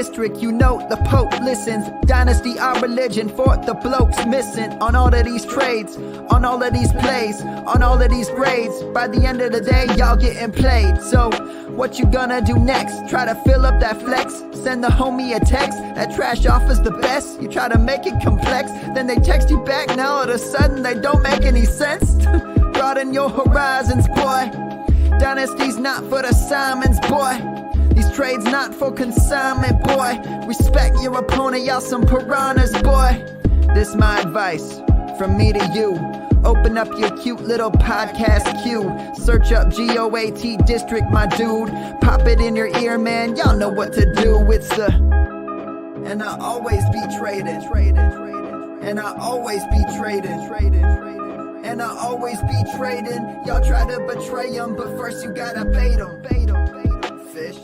GoatDistrict, you know the Pope listens. Dynasty, our religion, for the blokes missing. On all of these trades, on all of these plays, on all of these grades. By the end of the day, y'all getting played. So, what you gonna do next? Try to fill up that flex? Send the homie a text? That trash offer's the best? You try to make it complex, then they text you back. Now all of a sudden they don't make any sense. Broaden your horizons, boy. Dynasty's not for the Simons, boy. These trades not for consignment, boy. Respect your opponent, y'all some piranhas, boy. This my advice, from me to you. Open up your cute little podcast queue. Search up GoatDistrict, my dude. Pop it in your ear, man, y'all know what to do. It's the... And I always be traded. And I always be traded. And I always be trading. Y'all try to betray them, but first you gotta bait them. Fish.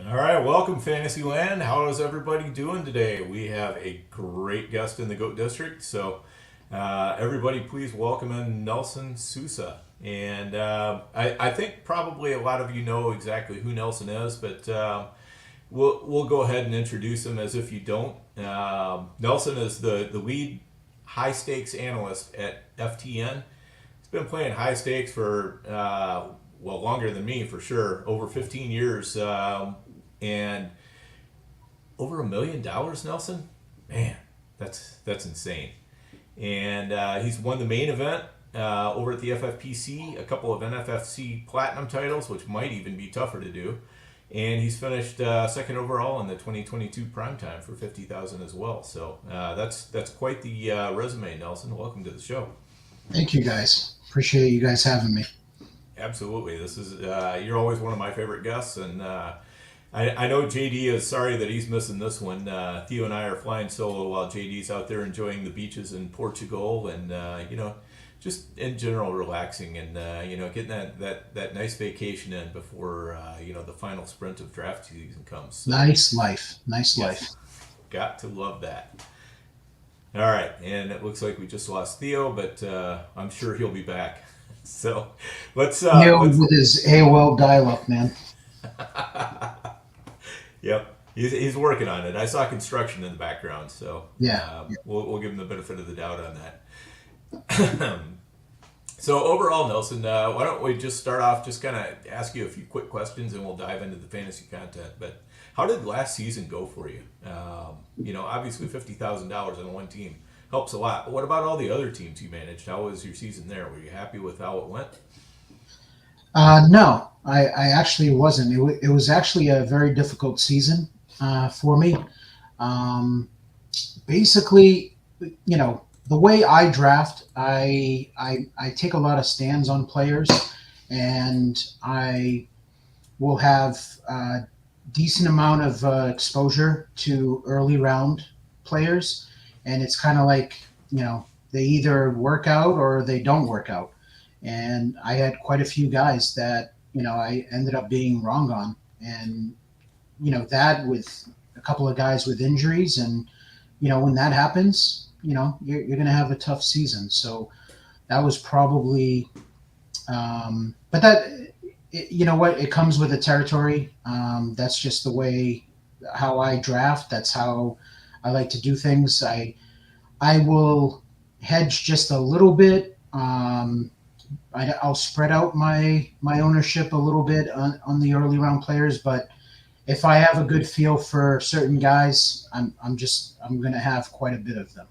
All right, welcome Fantasyland. How is everybody doing today? We have a great guest in the Goat District, so everybody please welcome in Nelson Sousa. And I think probably a lot of you know exactly who Nelson is, but we'll go ahead and introduce him as if you don't. Nelson is the lead high stakes analyst at FTN. He's been playing high stakes for longer than me for sure, over 15 years, and over $1 million, Nelson. Man, that's insane. And he's won the main event over at the FFPC, a couple of NFFC Platinum titles, which might even be tougher to do. And he's finished second overall in the 2022 Primetime for $50,000 as well. So that's quite the resume, Nelson. Welcome to the show. Thank you, guys. Appreciate you guys having me. Absolutely. This is you're always one of my favorite guests, and I know JD is sorry that he's missing this one. Theo and I are flying solo while JD's out there enjoying the beaches in Portugal, and just in general relaxing and getting that nice vacation in before the final sprint of draft season comes. So, nice life. Got to love that. All right, and it looks like we just lost Theo, but I'm sure he'll be back. So let's with his AOL dial-up, man. Yep, he's working on it. I saw construction in the background, so yeah. We'll give him the benefit of the doubt on that. So overall, Nelson, why don't we just start off, just kind of ask you a few quick questions, and we'll dive into the fantasy content. But how did last season go for you? Obviously $50,000 on one team helps a lot. But what about all the other teams you managed? How was your season there? Were you happy with how it went? No, I actually wasn't. It was actually a very difficult season for me. Basically, the way I draft, I take a lot of stands on players, and I will have a decent amount of exposure to early round players, and it's kind of like, they either work out or they don't work out. And I had quite a few guys that, I ended up being wrong on, and, that with a couple of guys with injuries, and, when that happens, you're going to have a tough season. So that was probably, but that, it comes with the territory. That's just the way how I draft. That's how I like to do things. I will hedge just a little bit. I'll spread out my ownership a little bit on the early round players, but if I have a good feel for certain guys, I'm going to have quite a bit of them.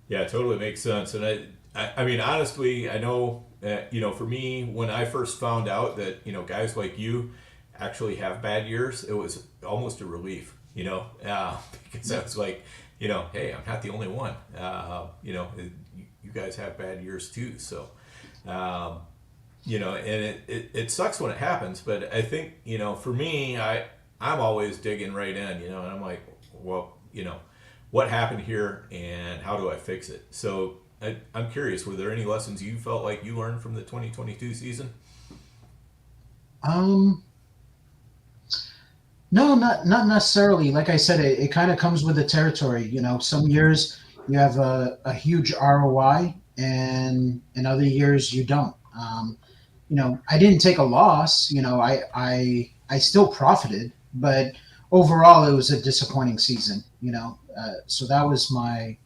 Yeah, it totally makes sense. And I mean, honestly, I know that, for me, when I first found out that, guys like you actually have bad years, it was almost a relief, because I was like, hey, I'm not the only one. You guys have bad years too. So, and it sucks when it happens, but I think, for me, I'm always digging right in, and I'm like, well, what happened here and how do I fix it? So I'm curious, were there any lessons you felt like you learned from the 2022 season? No, not necessarily. Like I said, it kind of comes with the territory. Some years you have a huge ROI and in other years you don't. I didn't take a loss. I still profited, but overall it was a disappointing season. So that's my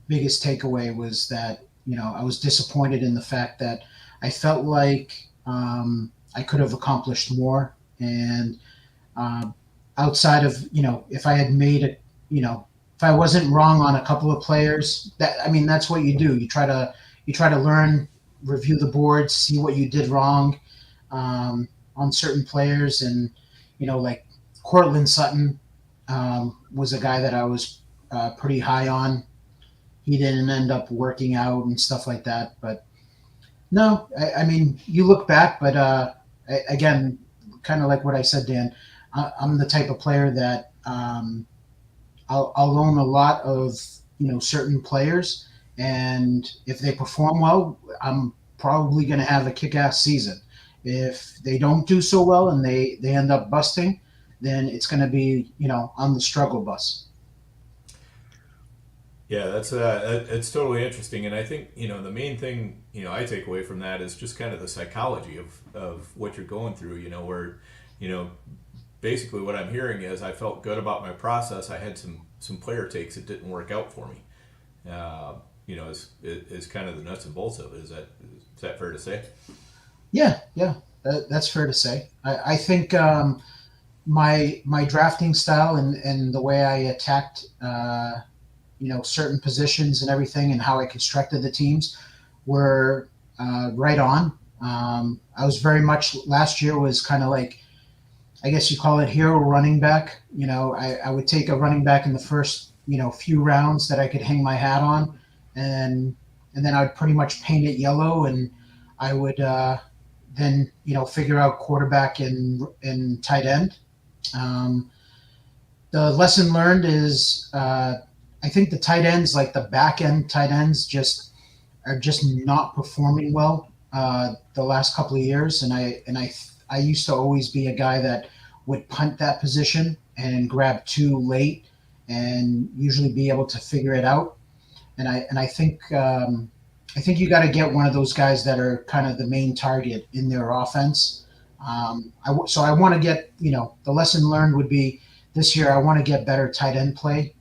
biggest takeaway was that I was disappointed in the fact that I felt like I could have accomplished more, and uh, outside of if I had made it, if I wasn't wrong on a couple of players, that's what you do. You try to learn, review the board, see what you did wrong on certain players, and like Cortland Sutton was a guy that I was pretty high on. He didn't end up working out and stuff like that, but no, you look back, but again, kind of like what I said, Dan, I'm the type of player that I'll own a lot of certain players, and if they perform well, I'm probably going to have a kick-ass season. If they don't do so well and they end up busting, then it's going to be on the struggle bus. Yeah, it's totally interesting, and I think the main thing I take away from that is just kind of the psychology of what you're going through. Where you know basically what I'm hearing is I felt good about my process. I had some player takes that didn't work out for me. Is kind of the nuts and bolts of it. Is that fair to say? Yeah, yeah, that's fair to say. I think my drafting style and the way I attacked certain positions and everything and how I constructed the teams were right on. I was very much last year was kind of like, I guess you call it hero running back. I would take a running back in the first few rounds that I could hang my hat on, and then I would pretty much paint it yellow, and I would then figure out quarterback and tight end. The lesson learned is I think the tight ends, like the back end tight ends, are just not performing well the last couple of years, and I used to always be a guy that would punt that position and grab two late and usually be able to figure it out. And I think you got to get one of those guys that are kind of the main target in their offense. So I want to get the lesson learned would be this year I want to get better tight end play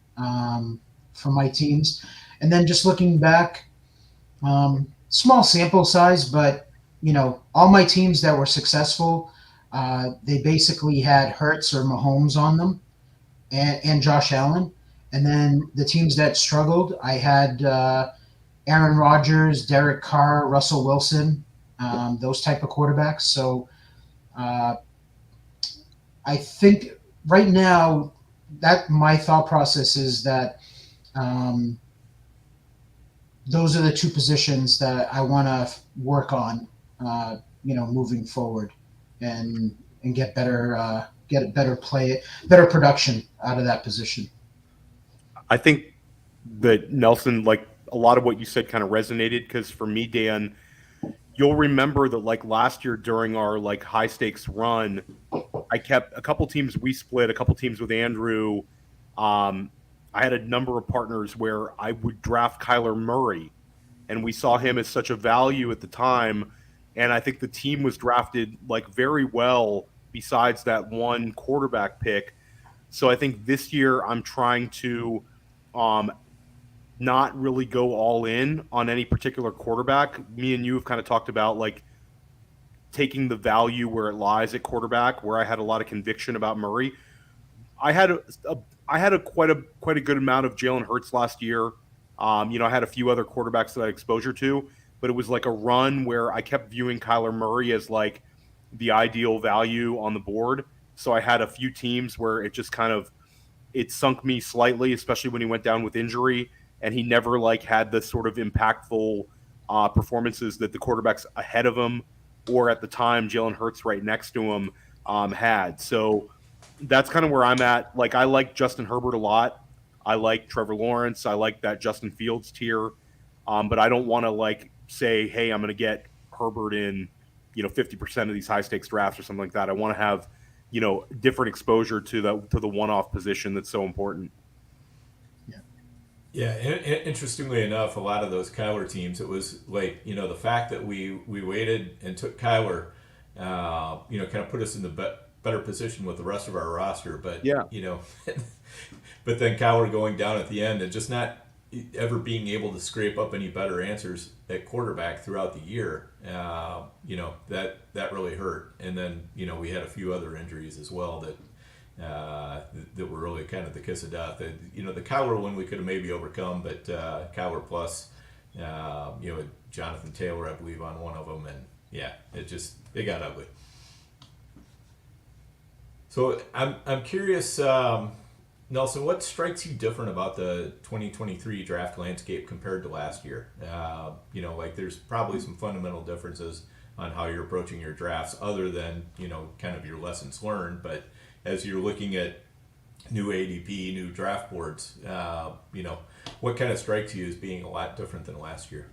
for my teams, and then just looking back, small sample size, but all my teams that were successful, they basically had Hurts or Mahomes on them, and Josh Allen. And then the teams that struggled, I had Aaron Rodgers, Derek Carr, Russell Wilson, those type of quarterbacks. So I think right now that my thought process is that those are the two positions that I want to work on, moving forward, and get better play, better production out of that position. I think that Nelson, like a lot of what you said kind of resonated, because for me, Dan, you'll remember that like last year during our like high stakes run, I kept a couple teams, we split a couple teams with Andrew. I had a number of partners where I would draft Kyler Murray, and we saw him as such a value at the time. And I think the team was drafted like very well besides that one quarterback pick. So I think this year I'm trying to not really go all in on any particular quarterback. Me and you have kind of talked about like taking the value where it lies at quarterback, where I had a lot of conviction about Murray. I had quite a good amount of Jalen Hurts last year. I had a few other quarterbacks that I had exposure to, but it was like a run where I kept viewing Kyler Murray as like the ideal value on the board. So I had a few teams where it just kind of it sunk me slightly, especially when he went down with injury, and he never like had the sort of impactful performances that the quarterbacks ahead of him or at the time Jalen Hurts right next to him had. So that's kind of where I'm at. Like I like Justin Herbert a lot. I like Trevor Lawrence. I like that Justin Fields tier. But I don't want to like say, hey, I'm going to get Herbert in 50% of these high stakes drafts or something like that. I want to have different exposure to the one-off position that's so important. Yeah. Yeah, interestingly enough, a lot of those Kyler teams, it was like, the fact that we waited and took Kyler, kind of put us in the better position with the rest of our roster. But, Yeah. but then Kyler going down at the end and just not ever being able to scrape up any better answers at quarterback throughout the year, that really hurt. And then, we had a few other injuries as well that were really kind of the kiss of death. The Kyler one we could have maybe overcome, but Kyler plus, Jonathan Taylor, I believe, on one of them, and yeah, it got ugly. So I'm curious, Nelson, what strikes you different about the 2023 draft landscape compared to last year? There's probably some fundamental differences on how you're approaching your drafts, other than kind of your lessons learned, but as you're looking at new ADP, new draft boards, what kind of strikes you as being a lot different than last year?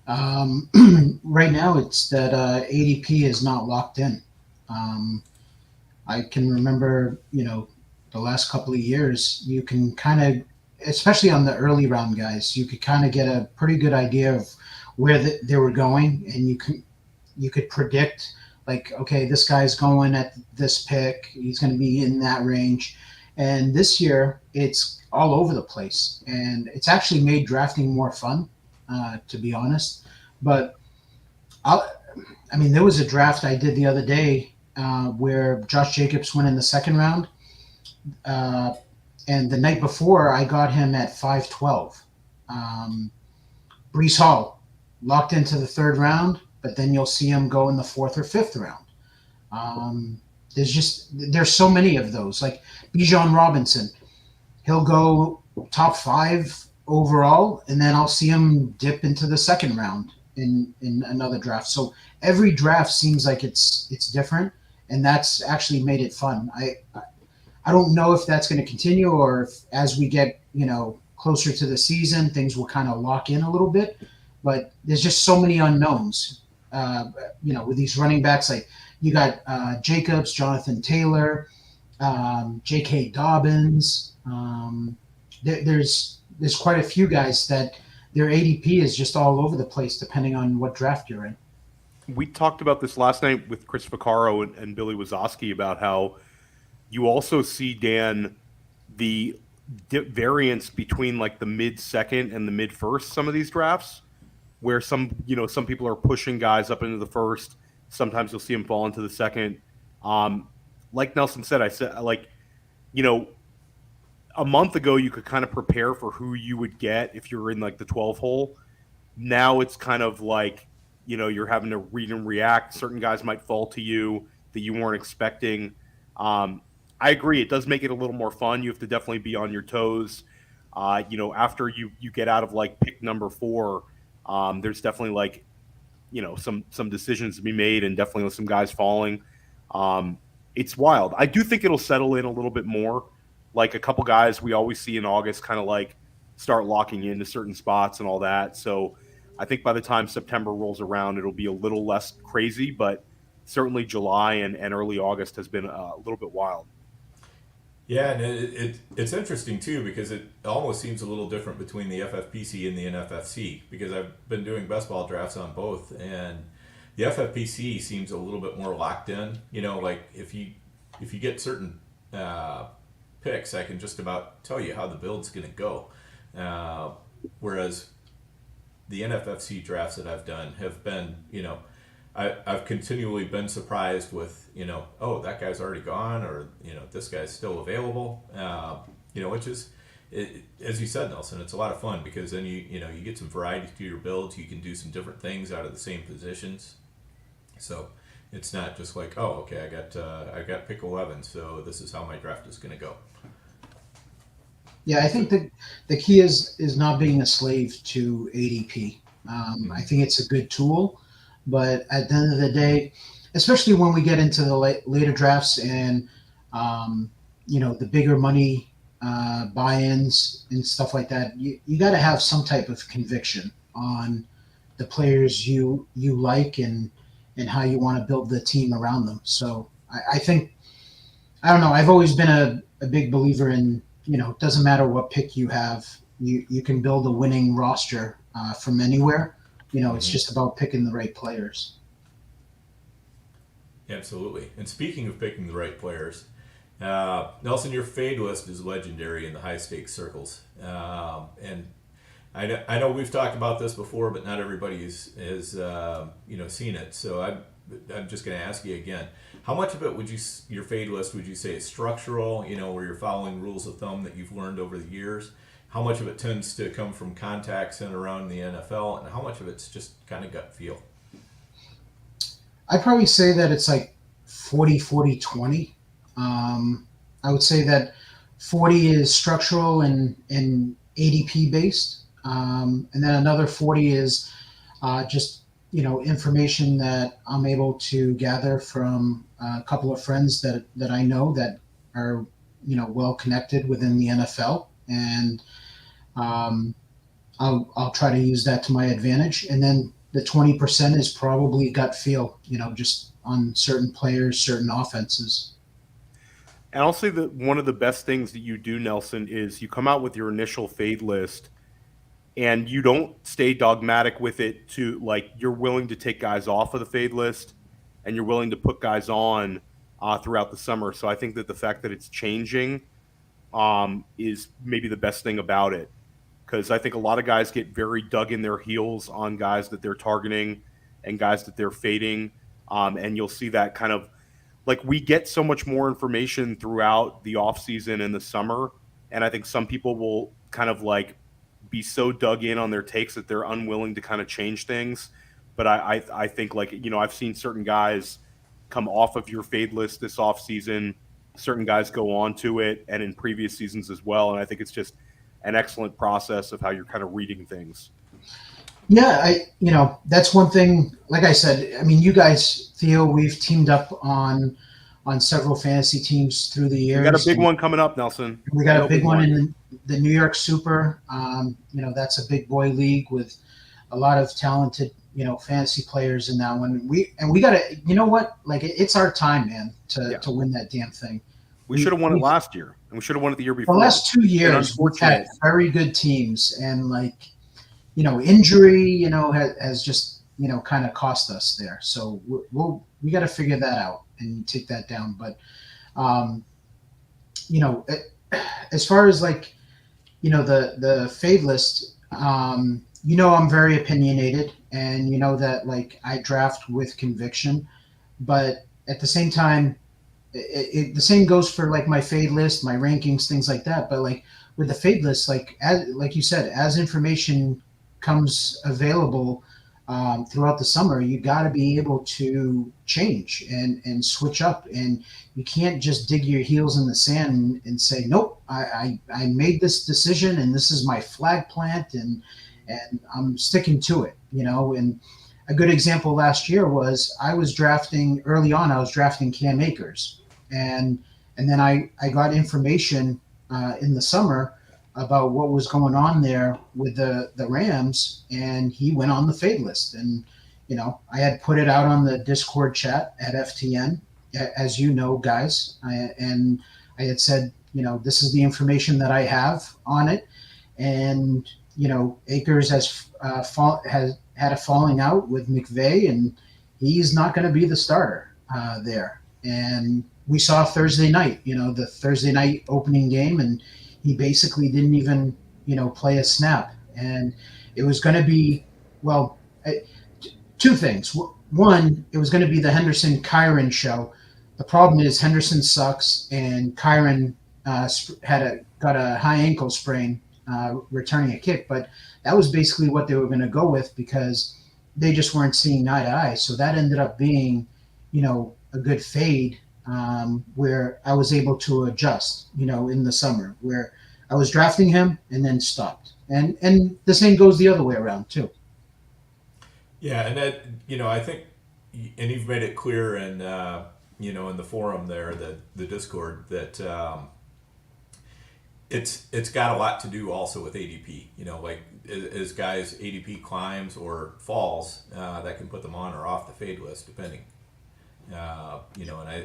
Right now, it's that ADP is not locked in. I can remember, the last couple of years, you can kind of, especially on the early round guys, you could kind of get a pretty good idea of where they were going, and you could predict, like, okay, this guy's going at this pick, he's going to be in that range. And this year, it's all over the place, and it's actually made drafting more fun, to be honest. But there was a draft I did the other day where Josh Jacobs went in the second round, and the night before I got him at 512. Brees Hall locked into the third round, but then you'll see him go in the fourth or fifth round. There's so many of those. Like Bijan Robinson, he'll go top 5 overall, and then I'll see him dip into the second round in another draft. So every draft seems like it's different, and that's actually made it fun. I don't know if that's going to continue, or if as we get closer to the season, things will kind of lock in a little bit. But there's just so many unknowns. With these running backs, like you got Jacobs, Jonathan Taylor, J.K. Dobbins. There's quite a few guys that their ADP is just all over the place depending on what draft you're in. We talked about this last night with Chris Vaccaro and Billy Wazowski about how you also see, Dan, the variance between like the mid-second and the mid-first, some of these drafts, where some people are pushing guys up into the first. Sometimes you'll see them fall into the second. Like Nelson said, a month ago you could kind of prepare for who you would get if you were in like the 12 hole. Now it's kind of like, you're having to read and react. Certain guys might fall to you that you weren't expecting. I agree. It does make it a little more fun. You have to definitely be on your toes. After you get out of like pick number 4, there's definitely like, some decisions to be made, and definitely some guys falling. It's wild. I do think it'll settle in a little bit more. Like a couple guys we always see in August kind of like start locking into certain spots and all that. So I think by the time September rolls around, it'll be a little less crazy, but certainly July and early August has been a little bit wild. Yeah, and it's interesting too, because it almost seems a little different between the FFPC and the NFFC, because I've been doing best ball drafts on both, and the FFPC seems a little bit more locked in. Like if you get certain picks, I can just about tell you how the build's going to go. Whereas the NFFC drafts that I've done have been, I've continually been surprised with, oh, that guy's already gone, or, this guy's still available, which is, as you said, Nelson, it's a lot of fun, because then you get some variety to your builds. You can do some different things out of the same positions. So it's not just like, oh, okay, I got pick 11, so this is how my draft is going to go. Yeah, I think the key is not being a slave to ADP. I think it's a good tool, but at the end of the day, especially when we get into the later drafts and the bigger money buy-ins and stuff like that, you got to have some type of conviction on the players you like and how you want to build the team around them. So I think, I don't know, I've always been a big believer in, it doesn't matter what pick you have, you can build a winning roster from anywhere. It's just about picking the right players. Absolutely. And speaking of picking the right players, Nelson, your fade list is legendary in the high stakes circles. And I know we've talked about this before, but not everybody has seen it. So I'm just going to ask you again. How much of it your fade list would you say is structural? Where you're following rules of thumb that you've learned over the years. How much of it tends to come from contacts in around the NFL, and how much of it's just kind of gut feel? I'd probably say that it's like 40, 40, 20. I would say that 40 is structural and ADP based. And then another 40 is just, information that I'm able to gather from a couple of friends that I know that are, well connected within the NFL. And I'll try to use that to my advantage. And then the 20% is probably gut feel, just on certain players, certain offenses. And I'll say that one of the best things that you do, Nelson, is you come out with your initial fade list and you don't stay dogmatic with it to like you're willing to take guys off of the fade list and you're willing to put guys on throughout the summer. So I think that the fact that it's changing is maybe the best thing about it. Because I think a lot of guys get very dug in their heels on guys that they're targeting and guys that they're fading. And you'll see that kind of like we get so much more information throughout the offseason and the summer. And I think some people will kind of like be so dug in on their takes that they're unwilling to kind of change things. But I think like, I've seen certain guys come off of your fade list this offseason. Certain guys go on to it and in previous seasons as well. And I think it's just an excellent process of how you're kind of reading things. Yeah, that's one thing. Like I said, I mean, you guys, Theo, we've teamed up on several fantasy teams through the years. We got a big one coming up, Nelson. We got a big one in the New York Super. That's a big boy league with a lot of talented, fantasy players in that one. We got to, like it's our time, man, to win that damn thing. We should have won it last year, and we should have won it the year before. The last 2 years, we've had very good teams, and injury, has just, kind of cost us there. So we got to figure that out and take that down. But, as far as the fade list, I'm very opinionated, and that I draft with conviction, but at the same time, the same goes for my fade list, my rankings, things like that. But with the fade list, like you said, as information comes available throughout the summer, you got to be able to change and switch up, and you can't just dig your heels in the sand and say, nope, I made this decision and this is my flag plant and I'm sticking to it, and a good example last year was I was drafting Cam Akers, and then I got information in the summer about what was going on there with the Rams, and he went on the fade list. And I had put it out on the Discord chat at FTN, as guys, and I had said, this is the information that I have on it, and Akers has had a falling out with McVay, and he's not going to be the starter there. And we saw Thursday night, the Thursday night opening game, and he basically didn't even, play a snap. And it was going to be, two things. One, it was going to be the Henderson-Kyren show. The problem is Henderson sucks, and Kyren got a high ankle sprain returning a kick. But that was basically what they were going to go with because they just weren't seeing eye to eye. So that ended up being, a good fade where I was able to adjust, in the summer, where I was drafting him and then stopped. And the same goes the other way around too. Yeah, and that, I think, and you've made it clear in, in the forum there, the Discord, that it's got a lot to do also with ADP. As guys ADP climbs or falls, that can put them on or off the fade list depending. And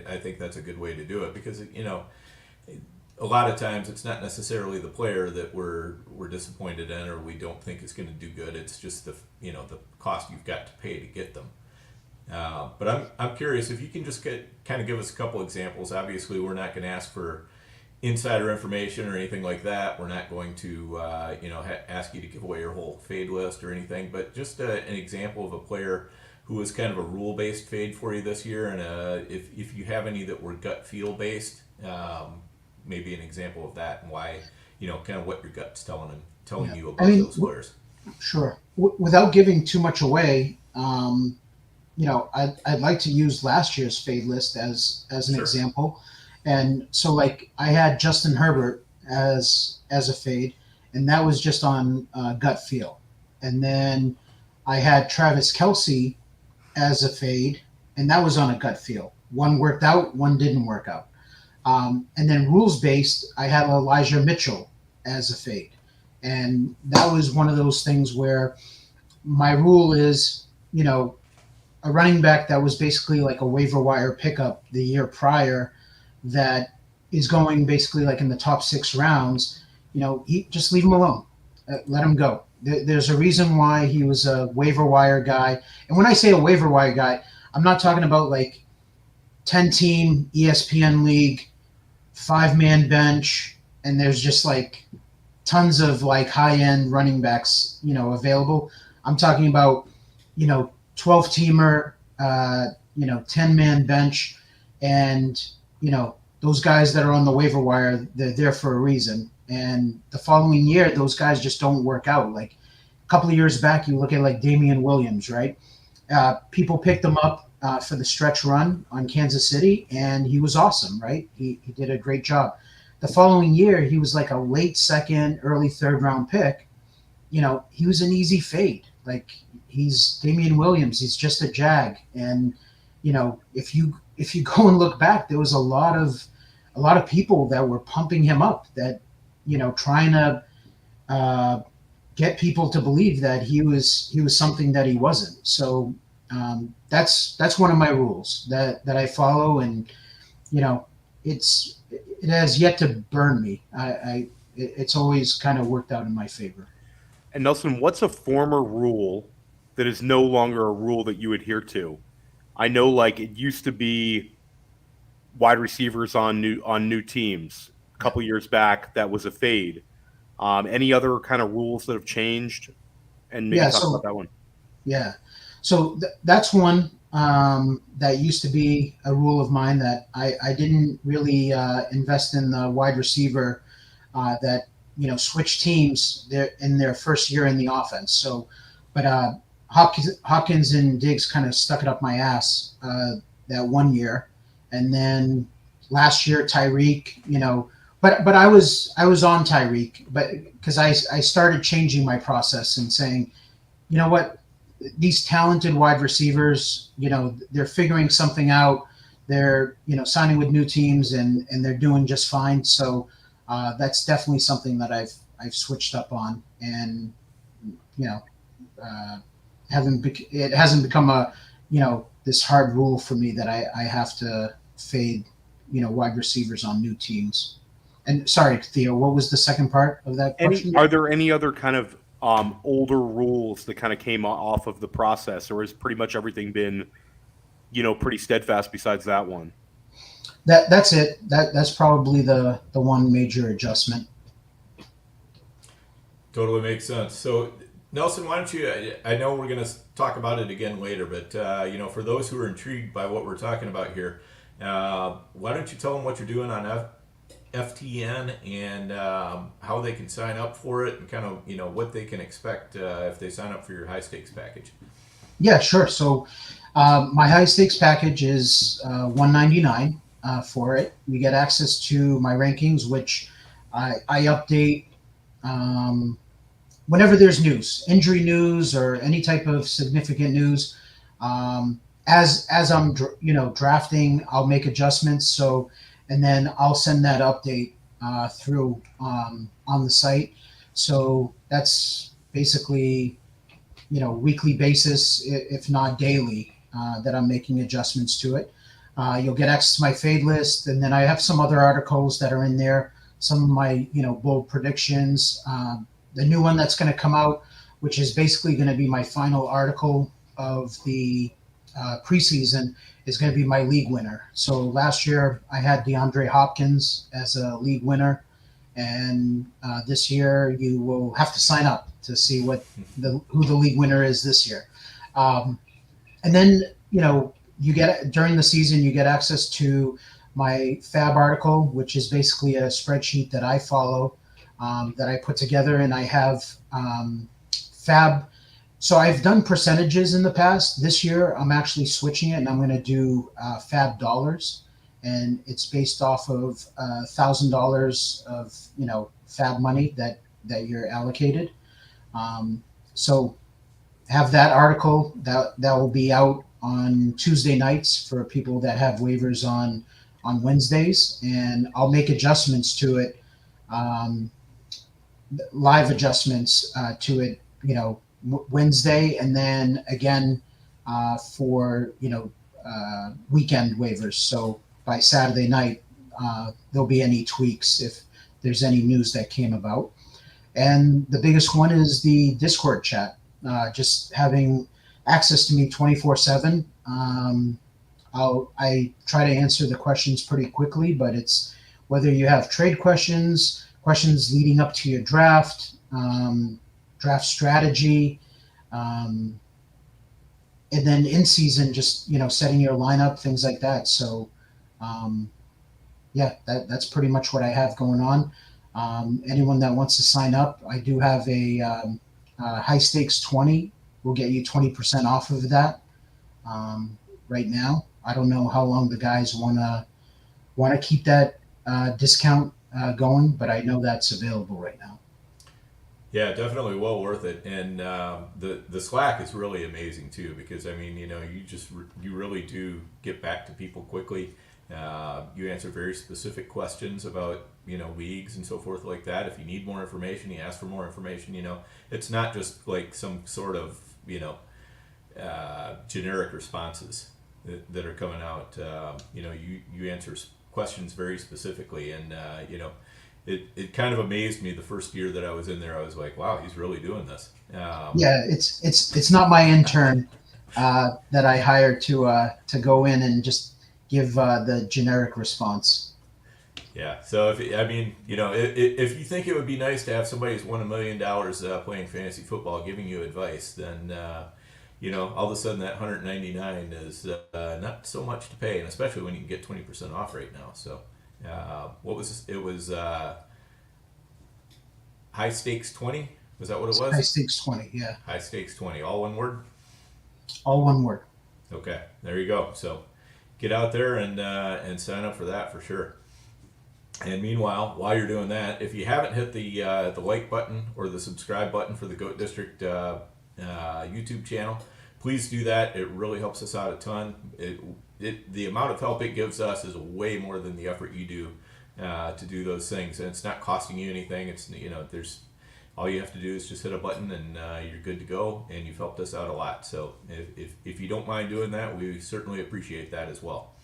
I think that's a good way to do it because a lot of times it's not necessarily the player that we're disappointed in or we don't think is going to do good. It's just the the cost you've got to pay to get them. But I'm curious if you can just kind of give us a couple examples. Obviously, we're not going to ask for insider information or anything like that. We're not going to ask you to give away your whole fade list or anything. But just an example of a player who was kind of a rule-based fade for you this year, and if you have any that were gut feel based, maybe an example of that and why kind of what your gut's telling you about those players. Sure. Without giving too much away. I'd like to use last year's fade list as an example. And so like I had Justin Herbert as a fade, and that was just on gut feel. And then I had Travis Kelce as a fade, and that was on a gut feel. One worked out, one didn't work out. And then rules based, I had Elijah Mitchell as a fade. And that was one of those things where my rule is, a running back that was basically like a waiver wire pickup the year prior that is going basically like in the top 6 rounds, he just leave him alone. Let him go. There's a reason why he was a waiver wire guy. And when I say a waiver wire guy, I'm not talking about like 10-team ESPN league, 5-man bench, and there's just like tons of like high-end running backs, available. I'm talking about, 12-teamer, 10-man bench, and, those guys that are on the waiver wire, they're there for a reason. And the following year, those guys just don't work out. Like a couple of years back, you look at like Damian Williams, right? People picked him up for the stretch run on Kansas City, and he was awesome, right? He did a great job. The following year, he was like a late 2nd, early 3rd round pick. He was an easy fade. Like he's Damian Williams. He's just a jag. And, if you go and look back, there was a lot of people that were pumping him up that, trying to get people to believe that he was something that he wasn't. So that's one of my rules that I follow. And, it has yet to burn me. It's always kind of worked out in my favor. And Nelson, what's a former rule that is no longer a rule that you adhere to? I know, like it used to be wide receivers on new teams. A couple years back, that was a fade. Any other kind of rules that have changed? And maybe talk about that one. Yeah, so that's one that used to be a rule of mine that I didn't really invest in the wide receiver that switch teams in their first year in the offense. So, but Hopkins and Diggs kind of stuck it up my ass that one year, and then last year Tyreek, but I was on Tyreek, but because I started changing my process and saying, you know what, these talented wide receivers, they're figuring something out. They're signing with new teams and they're doing just fine. So that's definitely something that I've switched up on, and it hasn't become a this hard rule for me that I have to fade wide receivers on new teams. And sorry, Theo, what was the second part of that question? Are there any other kind of older rules that kind of came off of the process, or has pretty much everything been pretty steadfast besides that one? That's it. That's probably the one major adjustment. Totally makes sense. So, Nelson, why don't you? I know we're going to talk about it again later, but for those who are intrigued by what we're talking about here, why don't you tell them what you're doing on FTN and how they can sign up for it, and kind of what they can expect if they sign up for your high stakes package. Yeah, sure. So my high stakes package is $199 for it. We get access to my rankings, which I update whenever there's news, injury news, or any type of significant news. As I'm drafting, I'll make adjustments. So, and then I'll send that update through on the site. So that's basically weekly basis, if not daily, that I'm making adjustments to it. You'll get access to my fade list, and then I have some other articles that are in there some of my bold predictions. The new one that's going to come out, which is basically going to be my final article of the preseason, is going to be my league winner. So last year I had DeAndre Hopkins as a league winner, and this year you will have to sign up to see who the league winner is this year. And then you get, during the season, you get access to my Fab article, which is basically a spreadsheet that I follow, that I put together, and I have Fab. So I've done percentages in the past. This year, I'm actually switching it, and I'm going to do Fab dollars, and it's based off of $1,000 of Fab money that you're allocated. So have that article that will be out on Tuesday nights for people that have waivers on Wednesdays, and I'll make adjustments to it, live adjustments to it, Wednesday, and then again for weekend waivers. So by Saturday night, there'll be any tweaks if there's any news that came about. And the biggest one is the Discord chat. Just having access to me 24/7. I try to answer the questions pretty quickly, but it's whether you have trade questions leading up to your draft, draft strategy, and then in season, just setting your lineup, things like that. So that's pretty much what I have going on. Anyone that wants to sign up, I do have a high stakes 20 will get you 20% off of that right now. I don't know how long the guys want to keep that discount going, but I know that's available right now. Yeah, definitely well worth it. And the Slack is really amazing too, because you really do get back to people quickly. You answer very specific questions about leagues and so forth like that. If you need more information, you ask for more information. It's not just like some sort of generic responses that are coming out. You answer questions very specifically, and it kind of amazed me the first year that I was in there. I was like, wow, he's really doing this. It's not my intern that I hired to go in and just give the generic response. Yeah. So if you think it would be nice to have somebody who's won $1 million playing fantasy football giving you advice, then all of a sudden that $199 is not so much to pay, and especially when you can get 20% off right now. So what was this? It was high stakes 20. Was that what it was? High stakes 20. Yeah. High stakes 20. All one word. All one word. Okay. There you go. So get out there and sign up for that for sure. And meanwhile, while you're doing that, if you haven't hit the like button or the subscribe button for the Goat District YouTube channel, please do that. It really helps us out a ton. The amount of help it gives us is way more than the effort you do to do those things, and it's not costing you anything. It's there's all you have to do is just hit a button and you're good to go, and you've helped us out a lot. So if you don't mind doing that, we certainly appreciate that as well.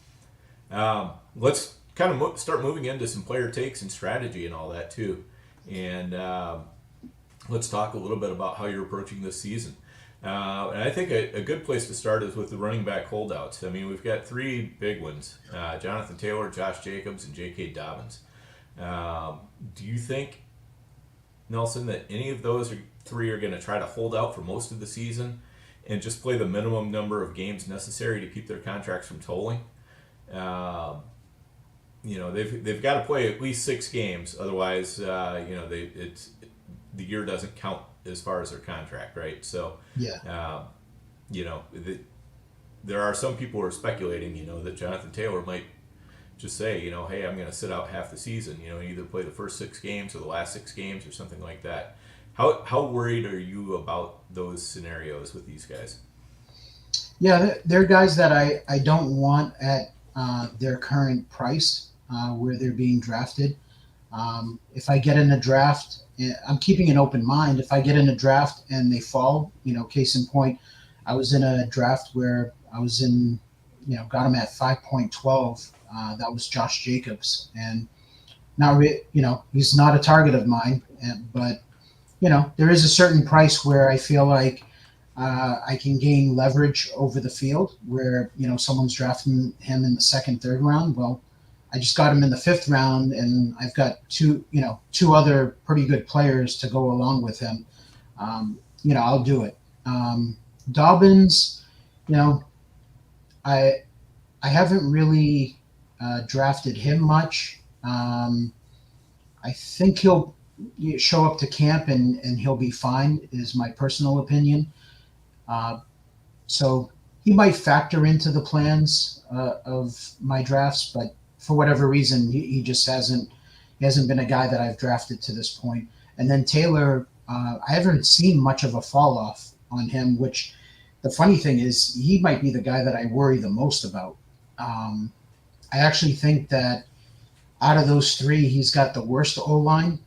Let's kind of start moving into some player takes and strategy and all that too, and let's talk a little bit about how you're approaching this season. And I think a good place to start is with the running back holdouts. I mean, we've got three big ones: Jonathan Taylor, Josh Jacobs, and J.K. Dobbins. Do you think, Nelson, that any of those three are going to try to hold out for most of the season and just play the minimum number of games necessary to keep their contracts from tolling? They've got to play at least 6 games, otherwise, the year doesn't count as far as their contract, right? So, there are some people who are speculating, that Jonathan Taylor might just say, hey, I'm going to sit out half the season, either play the first 6 games or the last 6 games or something like that. How worried are you about those scenarios with these guys? Yeah, they're guys that I don't want at their current price where they're being drafted. If I get in a draft, I'm keeping an open mind. If I get in a draft and they fall, case in point, I was in a draft where I was got him at 5.12. That was Josh Jacobs. And he's not a target of mine, but there is a certain price where I feel like I can gain leverage over the field where, someone's drafting him in the second, third round. Well, I just got him in the fifth round and I've got two other pretty good players to go along with him. I'll do it. Dobbins, I haven't really drafted him much. I think he'll show up to camp and he'll be fine, is my personal opinion. So he might factor into the plans of my drafts, but for whatever reason, he just hasn't been a guy that I've drafted to this point. And then Taylor, I haven't seen much of a fall off on him, which the funny thing is he might be the guy that I worry the most about. I actually think that out of those three, he's got the worst O-line.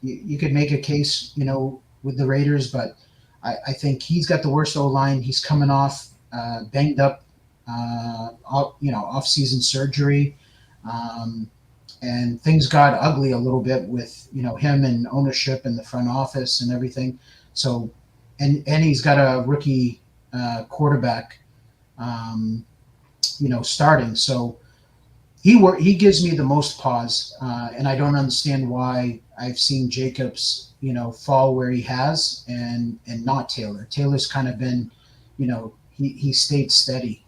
You could make a case, with the Raiders, but I think he's got the worst O-line. He's coming off banged up, off-season surgery. And things got ugly a little bit with, him and ownership and the front office and everything. So, and he's got a rookie quarterback, starting. So he gives me the most pause, and I don't understand why I've seen Jacobs, fall where he has and not Taylor. Taylor's kind of been, he stayed steady.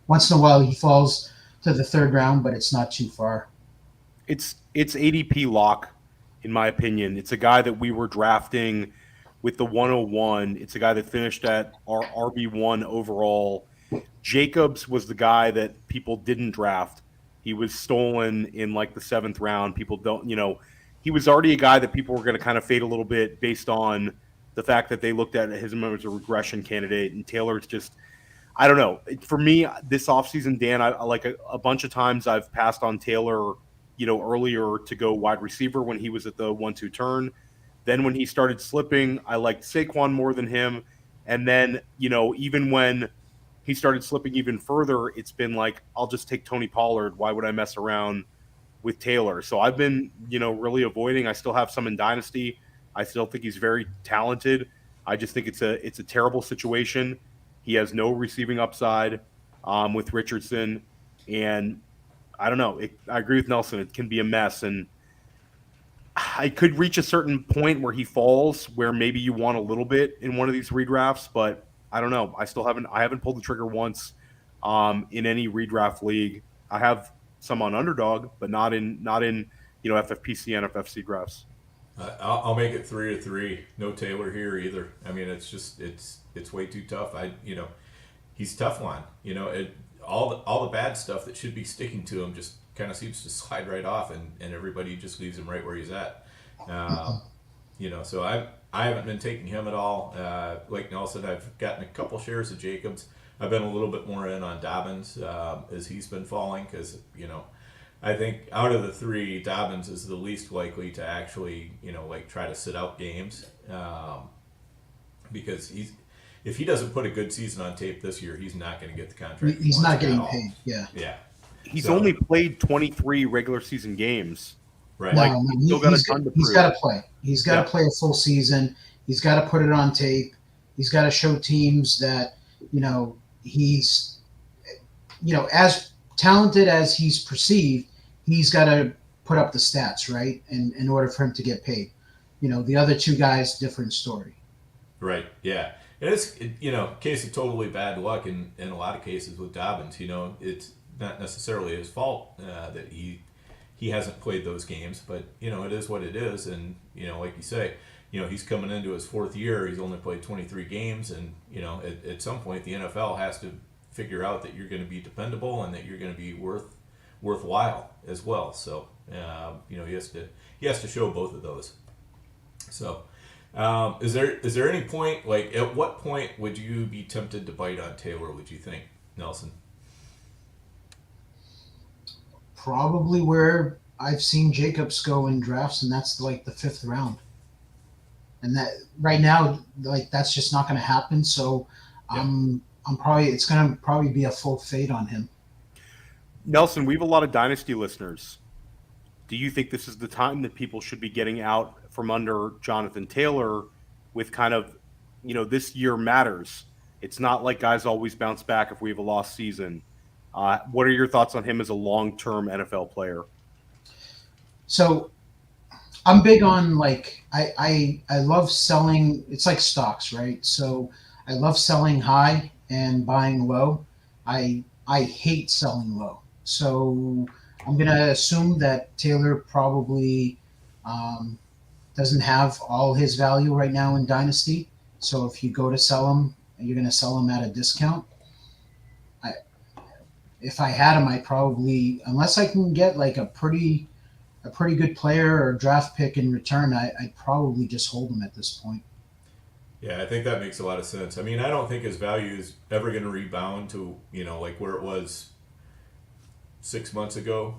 Once in a while he falls to the third round, but it's not too far. It's ADP lock, in my opinion. It's a guy that we were drafting with the 101. It's a guy that finished at our RB1 overall. Jacobs was the guy that people didn't draft. He was stolen in like the 7th round. People don't, he was already a guy that people were going to kind of fade a little bit based on the fact that they looked at him as a regression candidate. And Taylor's just, I don't know. For me, this offseason, Dan, I like a bunch of times I've passed on Taylor, earlier to go wide receiver when he was at the 1-2 turn. Then when he started slipping, I liked Saquon more than him. And then, even when he started slipping even further, it's been like, I'll just take Tony Pollard. Why would I mess around with Taylor? So I've been, really avoiding. I still have some in Dynasty. I still think he's very talented. I just think it's a terrible situation. He has no receiving upside with Richardson. And I don't know. I agree with Nelson. It can be a mess. And I could reach a certain point where he falls, where maybe you want a little bit in one of these redrafts, but I don't know. I haven't pulled the trigger once in any redraft league. I have some on Underdog, but not in FFPC and FFC drafts. I'll make it 3-3. No Taylor here either. I mean, it's just it's way too tough. He's Teflon. All the bad stuff that should be sticking to him just kind of seems to slide right off, and everybody just leaves him right where he's at. So I haven't been taking him at all. Like Nelson, I've gotten a couple shares of Jacobs. I've been a little bit more in on Dobbins as he's been falling because, I think out of the three, Dobbins is the least likely to actually, try to sit out games because if he doesn't put a good season on tape this year, he's not going to get the contract. He's not getting paid. Yeah. Yeah. He's only played 23 regular season games. Right. No, he's got to play. He's got to play a full season. He's got to put it on tape. He's got to show teams that, he's, as talented as he's perceived, he's got to put up the stats, right? And in order for him to get paid. The other two guys, different story. Right. Yeah. And it's, case of totally bad luck in a lot of cases with Dobbins. It's not necessarily his fault that he hasn't played those games, but it is what it is. And like you say, he's coming into his 4th year. He's only played 23 games, and at some point the NFL has to figure out that you're going to be dependable and that you're going to be worthwhile as well. So he has to show both of those. So is there any point, like at what point would you be tempted to bite on Taylor? Would you think, Nelson? Probably where I've seen Jacobs go in drafts, and that's like the 5th round. And that right now, like that's just not going to happen. So it's going to probably be a full fade on him. Nelson, we have a lot of Dynasty listeners. Do you think this is the time that people should be getting out from under Jonathan Taylor with kind of, this year matters? It's not like guys always bounce back if we have a lost season. What are your thoughts on him as a long-term NFL player? So I'm big on I love selling. It's like stocks, right? So I love selling high and buying low. I hate selling low. So I'm gonna assume that Taylor probably doesn't have all his value right now in Dynasty. So if you go to sell him, you're gonna sell him at a discount. I, if I had him, I probably, unless I can get like a pretty good player or draft pick in return, I'd probably just hold him at this point. Yeah, I think that makes a lot of sense. I mean, I don't think his value is ever going to rebound to, like where it was 6 months ago.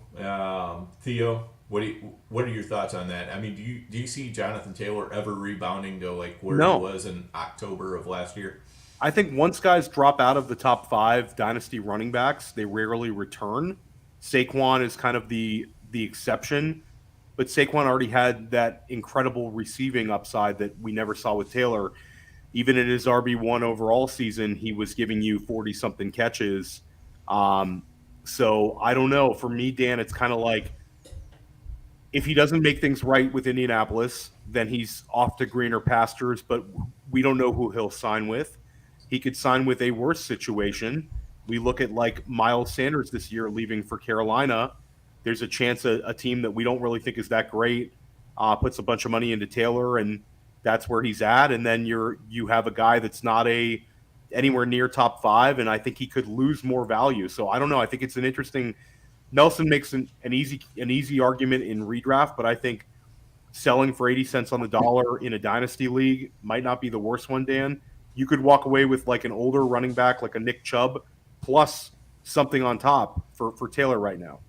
Theo, what are your thoughts on that? I mean, do you see Jonathan Taylor ever rebounding to like where No. he was in October of last year? I think once guys drop out of the top 5 Dynasty running backs, they rarely return. Saquon is kind of the exception, but Saquon already had that incredible receiving upside that we never saw with Taylor. Even in his RB1 overall season, he was giving you 40-something catches. So I don't know. For me, Dan, it's kind of like if he doesn't make things right with Indianapolis, then he's off to greener pastures, but we don't know who he'll sign with. He could sign with a worse situation. We look at like Miles Sanders this year leaving for Carolina. There's a chance a team that we don't really think is that great puts a bunch of money into Taylor, and that's where he's at. And then you have a guy that's not anywhere near top 5, and I think he could lose more value. So I don't know. I think it's an interesting. Nelson makes an easy argument in redraft, but I think selling for 80 cents on the dollar in a dynasty league might not be the worst one, Dan. You could walk away with like an older running back like a Nick Chubb plus something on top for Taylor right now.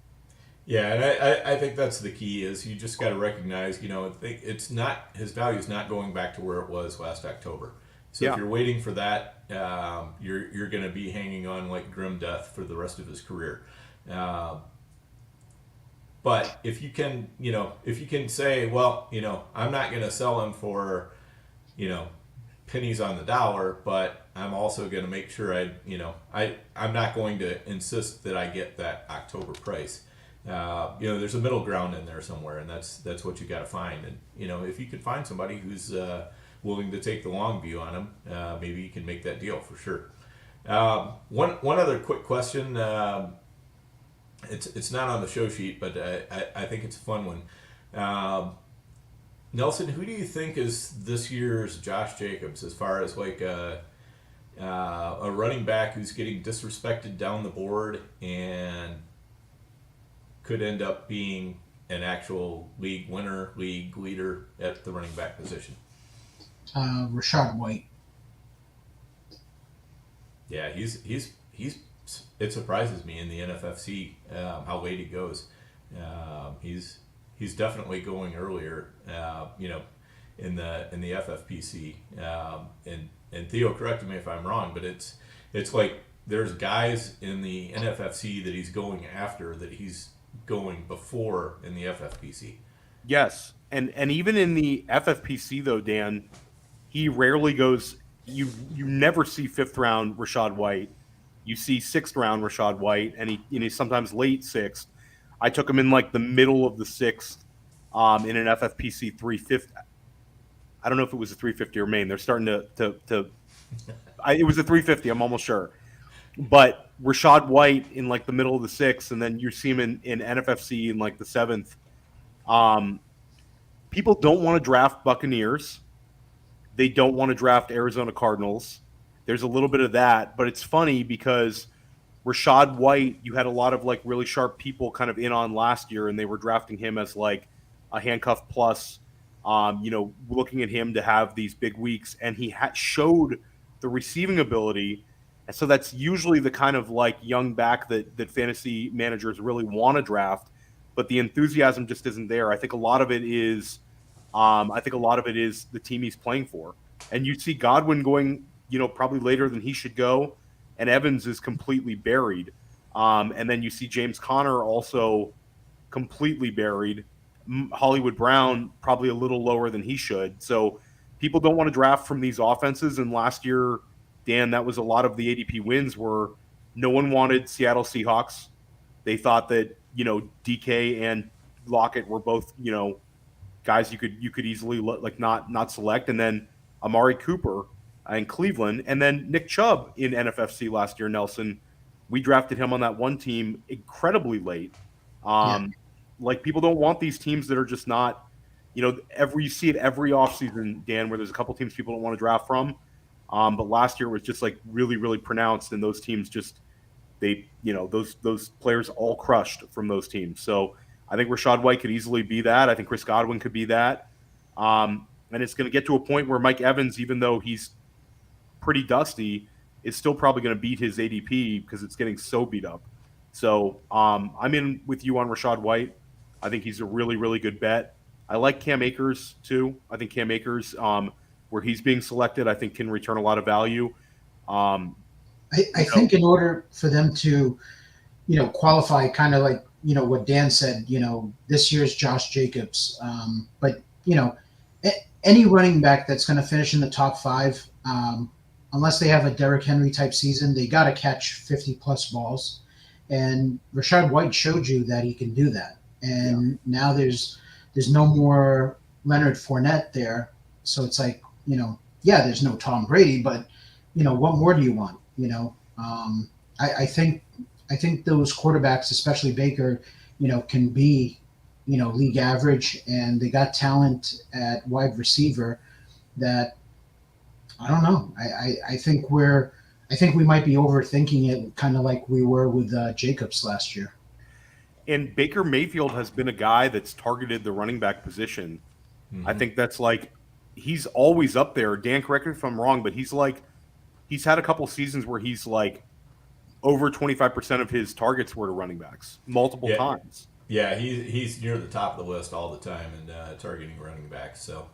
Yeah, and I think that's the key is you just got to recognize, it's not his value is not going back to where it was last October. So Yeah. if you're waiting for that, you're going to be hanging on like grim death for the rest of his career. But if you can say, well, I'm not going to sell him for, pennies on the dollar, but I'm also going to make sure I'm not going to insist that I get that October price. There's a middle ground in there somewhere, and that's what you got to find. And if you can find somebody who's willing to take the long view on him, maybe you can make that deal for sure. One other quick question. It's not on the show sheet, but I think it's a fun one. Nelson, who do you think is this year's Josh Jacobs as far as like a running back who's getting disrespected down the board and could end up being an actual league winner, league leader at the running back position? Rashad White. Yeah, he's it surprises me in the NFFC how late he goes. He's definitely going earlier, in the FFPC. And Theo, correct me if I'm wrong, but it's like there's guys in the NFFC that he's going after that he's going before in the FFPC. Yes, and even in the FFPC though, Dan, he rarely goes. You never see 5th round Rashad White. You see 6th round Rashad White, and he's sometimes late 6th. I took him in like the middle of the 6th in an FFPC 350. I don't know if it was a 350 or main. They're starting to it was a 350. I'm almost sure. But Rashad White in like the middle of the 6th, and then you see him in NFFC in like the 7th. People don't want to draft Buccaneers. They don't want to draft Arizona Cardinals. There's a little bit of that, but it's funny because Rashad White, you had a lot of like really sharp people kind of in on last year, and they were drafting him as like a handcuff plus, looking at him to have these big weeks, and he showed the receiving ability. And so that's usually the kind of like young back that fantasy managers really want to draft, but the enthusiasm just isn't there. I think a lot of it is the team he's playing for. And you see Godwin going, probably later than he should go, and Evans is completely buried. And then you see James Conner also completely buried. Hollywood Brown probably a little lower than he should. So people don't want to draft from these offenses. And last year, Dan, that was a lot of the ADP wins were no one wanted Seattle Seahawks. They thought that, DK and Lockett were both, guys you could easily not select. And then Amari Cooper in Cleveland, and then Nick Chubb in NFFC last year, Nelson. We drafted him on that one team incredibly late. Like, people don't want these teams that are just not, you see it every offseason, Dan, where there's a couple teams people don't want to draft from. But last year was just like really, really pronounced, and those teams just those players all crushed from those teams. So I think Rashad White could easily be that. I think Chris Godwin could be that. And it's going to get to a point where Mike Evans, even though he's pretty dusty, is still probably going to beat his ADP because it's getting so beat up. So I'm in with you on Rashad White. I think he's a really, really good bet. I like Cam Akers too. I think Cam Akers, where he's being selected, I think can return a lot of value. I think in order for them to, qualify, kind of like, what Dan said, this year's Josh Jacobs. But, any running back that's going to finish in the top 5, unless they have a Derrick Henry type season, they got to catch 50 plus balls. And Rashad White showed you that he can do that. And now there's no more Leonard Fournette there. So it's like, there's no Tom Brady, but, what more do you want? I think those quarterbacks, especially Baker, can be, league average, and they got talent at wide receiver that I don't know. I think we might be overthinking it, kind of like we were with Jacobs last year. And Baker Mayfield has been a guy that's targeted the running back position. Mm-hmm. I think that's he's always up there. Dan, correct me if I'm wrong, but he's had a couple seasons where he's over 25% of his targets were to running backs multiple times. Yeah, he's near the top of the list all the time in targeting running backs. So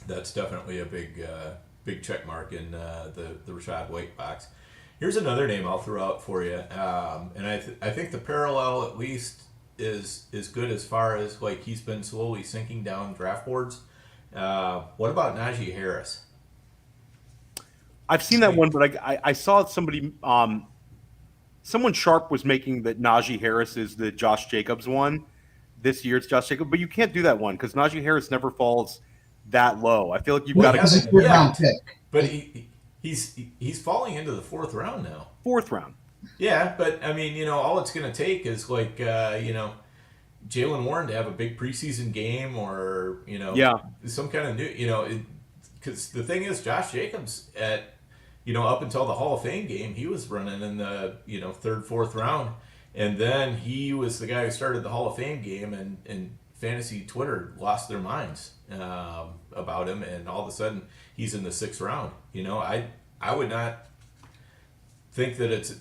that's definitely a big check mark in the Rashad White box. Here's another name I'll throw out for you, and I think the parallel at least is good as far as he's been slowly sinking down draft boards. What about Naji Harris? I've seen that one, but I saw somebody, someone sharp was making that Najee Harris is the Josh Jacobs one. This year it's Josh Jacobs, but you can't do that one because Najee Harris never falls that low. I feel like you've got to. Round pick. But he's falling into the 4th round now. 4th round. Yeah, but I mean, all it's going to take is Jaylen Warren to have a big preseason game or some kind of new because the thing is Josh Jacobs at up until the Hall of Fame game he was running in the 3rd, 4th round, and then he was the guy who started the Hall of Fame game, and fantasy Twitter lost their minds about him, and all of a sudden he's in the 6th round. I would not think that it's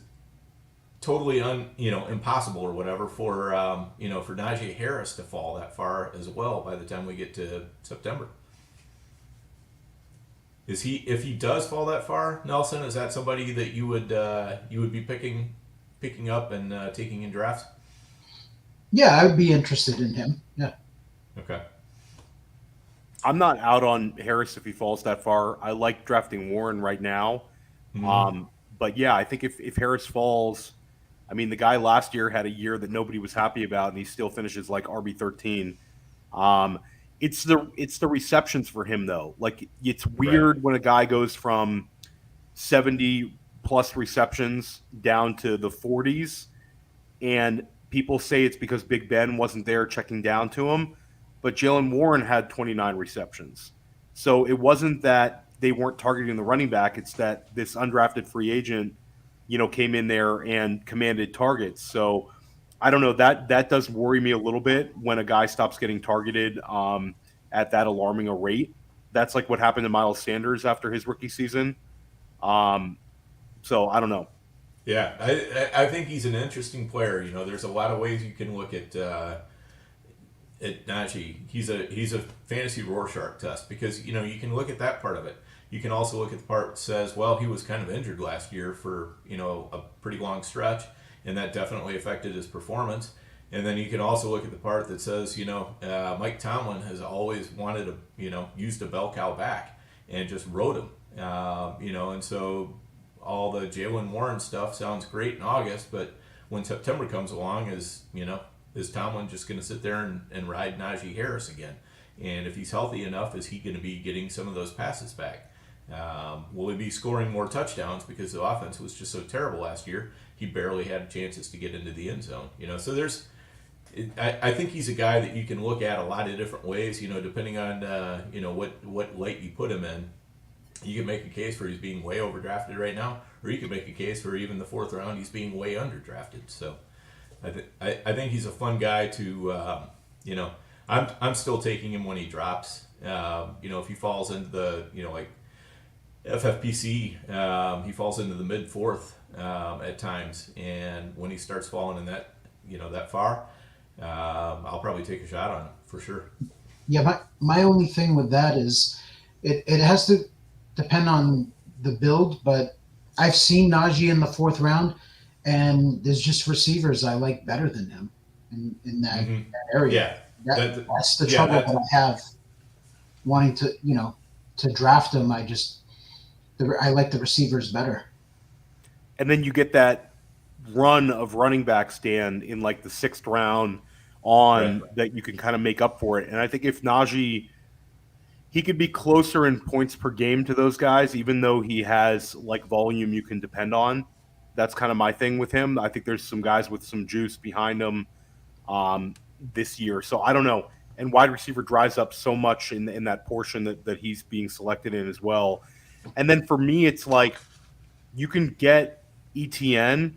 totally impossible or whatever for for Najee Harris to fall that far as well by the time we get to September. If he does fall that far, Nelson, is that somebody that you would be picking up and taking in drafts? Yeah, I would be interested in him. Yeah. Okay. I'm not out on Harris if he falls that far. I like drafting Warren right now. Mm-hmm. But yeah, I think if Harris falls, I mean, the guy last year had a year that nobody was happy about, and he still finishes RB13. It's the receptions for him though. It's weird when a guy goes from 70 plus receptions down to the 40s, and people say it's because Big Ben wasn't there checking down to him, but Jaylen Warren had 29 receptions. So it wasn't that they weren't targeting the running back. It's that this undrafted free agent, came in there and commanded targets. So I don't know, that does worry me a little bit when a guy stops getting targeted at that alarming a rate. That's what happened to Miles Sanders after his rookie season. So I don't know. Yeah, I think he's an interesting player. There's a lot of ways you can look at Najee. He's a fantasy Rorschach test because you can look at that part of it. You can also look at the part that says, well, he was kind of injured last year for a pretty long stretch, and that definitely affected his performance. And then you can also look at the part that says, Mike Tomlin has always wanted to, used a bell cow back and just rode him, and so all the Jaylen Warren stuff sounds great in August, but when September comes along, is Tomlin just going to sit there and ride Naji Harris again? And if he's healthy enough, is he going to be getting some of those passes back? Will he be scoring more touchdowns because the offense was just so terrible last year? He barely had chances to get into the end zone. So I think he's a guy that you can look at a lot of different ways. Depending on what light you put him in. You can make a case for he's being way overdrafted right now, or you can make a case for even the 4th round he's being way underdrafted. So I think he's a fun guy to I'm still taking him when he drops. If he falls into the like FFPC, he falls into the mid 4th at times, and when he starts falling in that that far, I'll probably take a shot on him for sure. Yeah, my only thing with that is it has to depend on the build, but I've seen Najee in the 4th round, and there's just receivers I like better than him in that area. Yeah, that's the trouble that I have wanting to draft him. I like the receivers better. And then you get that run of running backs, Dan, in like the 6th round that you can kind of make up for it. And I think if Najee, he could be closer in points per game to those guys, even though he has like volume you can depend on. That's kind of my thing with him. I think there's some guys with some juice behind him this year. So I don't know. And wide receiver drives up so much in that portion that he's being selected in as well. And then for me, it's like you can get ETN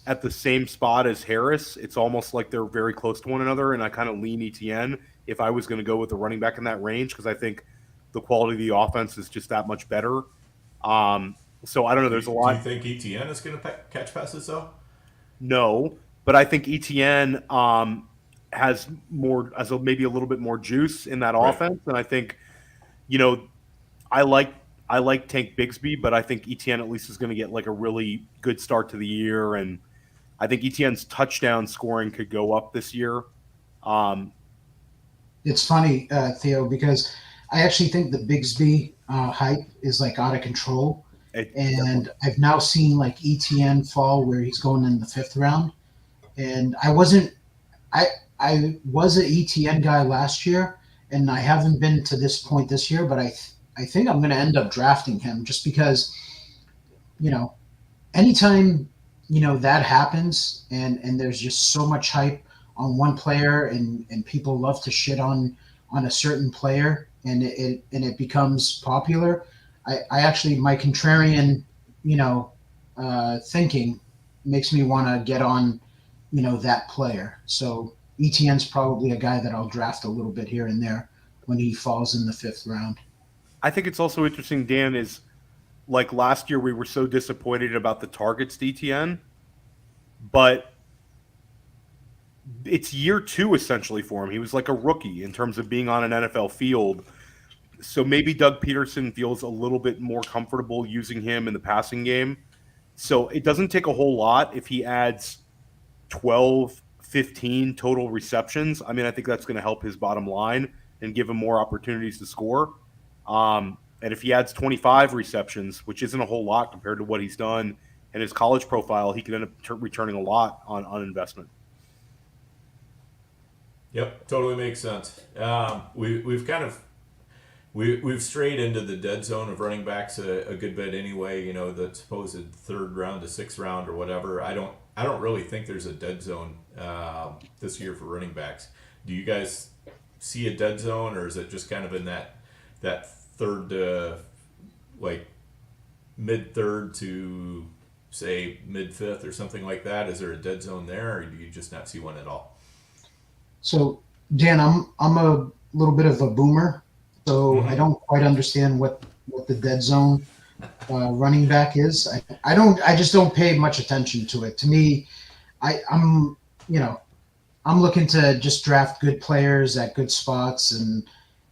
at the same spot as Harris. It's almost like they're very close to one another, and I kind of lean ETN if I was going to go with the running back in that range, because I think the quality of the offense is just that much better. So I don't know. There's a lot. Do you think ETN is going to catch passes though? No, but I think ETN has maybe a little bit more juice in that offense, and I think I like Tank Bigsby, but I think ETN at least is going to get like a really good start to the year, and I think ETN's touchdown scoring could go up this year. It's funny, Theo, because I actually think the Bigsby hype is like out of control. And I've now seen like ETN fall where he's going in the 5th round. And I was an ETN guy last year, and I haven't been to this point this year, but I think I'm going to end up drafting him just because, anytime, that happens and there's just so much hype on one player and people love to shit on a certain player and it becomes popular. I actually, my contrarian, thinking makes me want to get on, that player. So ETN's probably a guy that I'll draft a little bit here and there when he falls in the 5th round. I think it's also interesting, Dan, is like last year we were so disappointed about the targets to ETN, but it's year 2 essentially for him. He was like a rookie in terms of being on an NFL field. So maybe Doug Peterson feels a little bit more comfortable using him in the passing game. So it doesn't take a whole lot if he adds 12, 15 total receptions. I mean, I think that's going to help his bottom line and give him more opportunities to score. And if he adds 25 receptions, which isn't a whole lot compared to what he's done in his college profile, he could end up returning a lot on investment. Yep, totally makes sense. We've strayed into the dead zone of running backs a good bit anyway. The supposed 3rd round to 6th round or whatever. I don't really think there's a dead zone this year for running backs. Do you guys see a dead zone, or is it just kind of in that 3rd to like mid 3rd to say mid 5th or something like that? Is there a dead zone there, or do you just not see one at all? So Dan, I'm a little bit of a boomer, so I don't quite understand what the dead zone running back is. I just don't pay much attention to it. To me, I'm looking to just draft good players at good spots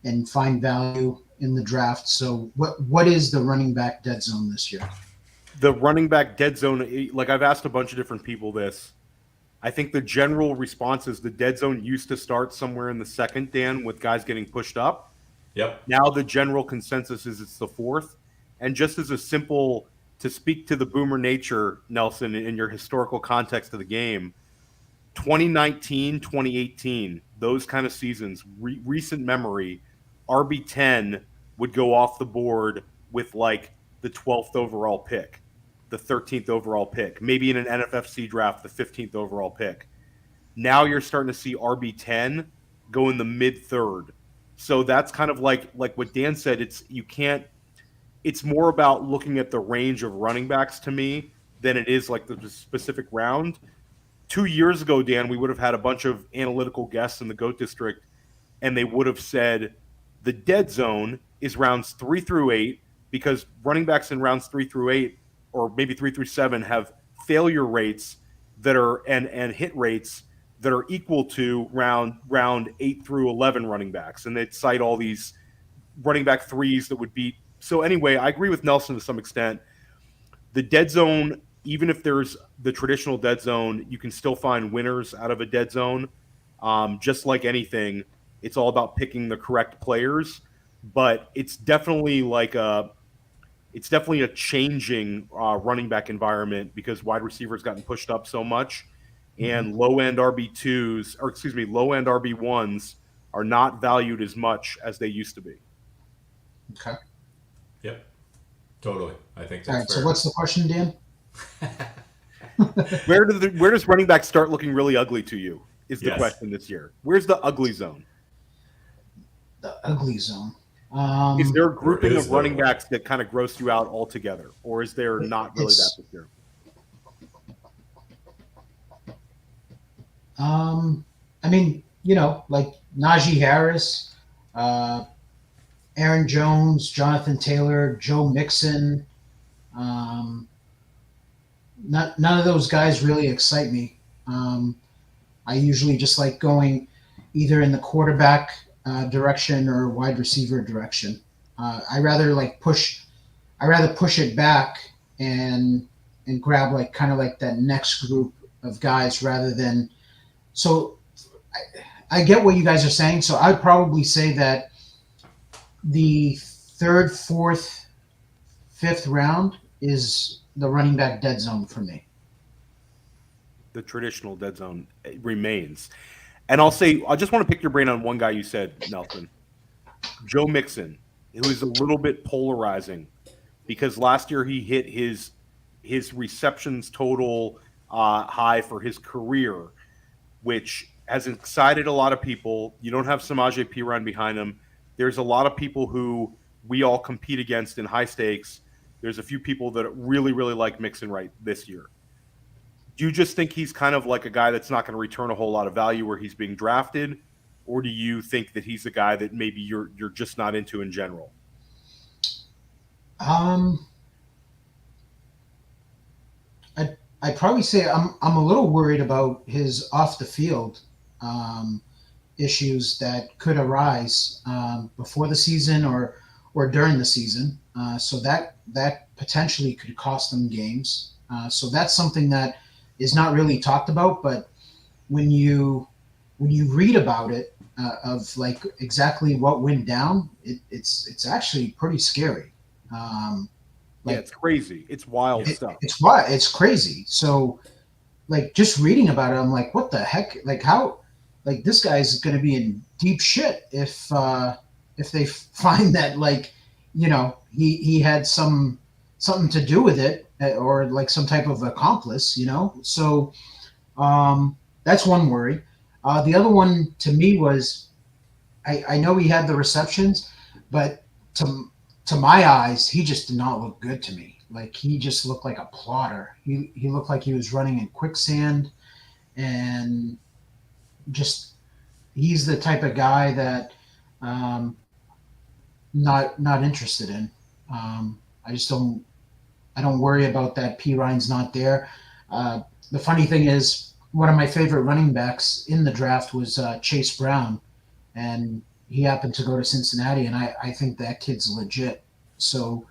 and find value in the draft. So what is the running back dead zone this year? the running back dead zone, like I've asked a bunch of different people this. I think the general response is the dead zone used to start somewhere in the second, Dan, with guys getting pushed up. Yep. Now the general consensus is it's the fourth. And just as a simple, to speak to the boomer nature, Nelson, in your historical context of the game, 2019, 2018, those kind of seasons, recent memory, RB10 would go off the board with like the 12th overall pick, the 13th overall pick, maybe in an NFFC draft, the 15th overall pick. Now you're starting to see RB10 go in the mid-third. So that's kind of like what Dan said. It's more about looking at the range of running backs to me than it is like the specific round. 2 years ago, Dan, we would have had a bunch of analytical guests in the GOAT District, and they would have said the dead zone is rounds 3 through 8 because running backs in rounds 3 through 8 or maybe 3 through 7 have failure rates that are and hit rates that are equal to round 8 through 11 running backs. And they'd cite all these running back threes that would beat. So anyway, I agree with Nelson to some extent. The dead zone, even if there's the traditional dead zone, you can still find winners out of a dead zone. Just like anything, it's all about picking the correct players. But it's definitely a changing running back environment because wide receivers gotten pushed up so much, and low-end low-end RB1s are not valued as much as they used to be. Okay. Yep. Totally. I think that's All right. fair. So what's the question, Dan? Where does running back start looking really ugly to you? Is the Yes. question this year? Where's the ugly zone? The ugly zone. Is there a grouping is of there running one? backs that kind of gross you out altogether, or is there not really that this year? I mean, like Naji Harris, Aaron Jones, Jonathan Taylor, Joe Mixon. None of those guys really excite me. I usually just like going either in the quarterback direction or wide receiver direction. I rather push it back and grab kind of like that next group of guys rather than. So I get what you guys are saying. So I'd probably say that the third, fourth, fifth round is the running back dead zone for me. The traditional dead zone remains. And I'll just want to pick your brain on one guy you said, Nelson. Joe Mixon, who is a little bit polarizing because last year he hit his receptions total high for his career, which has excited a lot of people. You don't have Samaje Perine behind him. There's a lot of people who we all compete against in high stakes. There's a few people that really, really like Mixon right this year. Do you just think he's kind of like a guy that's not going to return a whole lot of value where he's being drafted? Or do you think that he's a guy that maybe you're just not into in general? I'd probably say I'm a little worried about his off the field issues that could arise before the season or during the season. So that potentially could cost them games. So that's something that is not really talked about, but when you read about it, of exactly what went down, it's actually pretty scary. It's crazy. It's wild stuff. It's crazy. So just reading about it, I'm like, what the heck? How this guy's going to be in deep shit if they find that he had something to do with it or some type of accomplice, So that's one worry. The other one to me was, I know he had the receptions, but to my eyes, he just did not look good to me. He just looked like a plotter. He looked like he was running in quicksand, and just he's the type of guy that not interested in. I don't worry about that. Perine's not there. The funny thing is, one of my favorite running backs in the draft was Chase Brown, and he happened to go to Cincinnati, and I think that kid's legit. So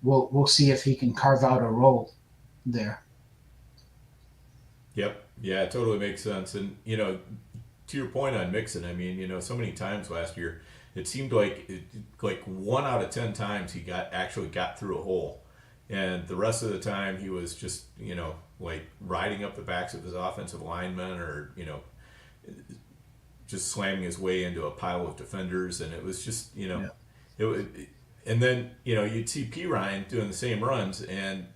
we'll see if he can carve out a role there. Yep. Yeah, it totally makes sense. And, to your point on Mixon, I mean, so many times last year, it seemed like 1 out of 10 times he actually got through a hole. And the rest of the time he was just, like riding up the backs of his offensive linemen or, just slamming his way into a pile of defenders. And it was just, and then, you'd see P. Ryan doing the same runs and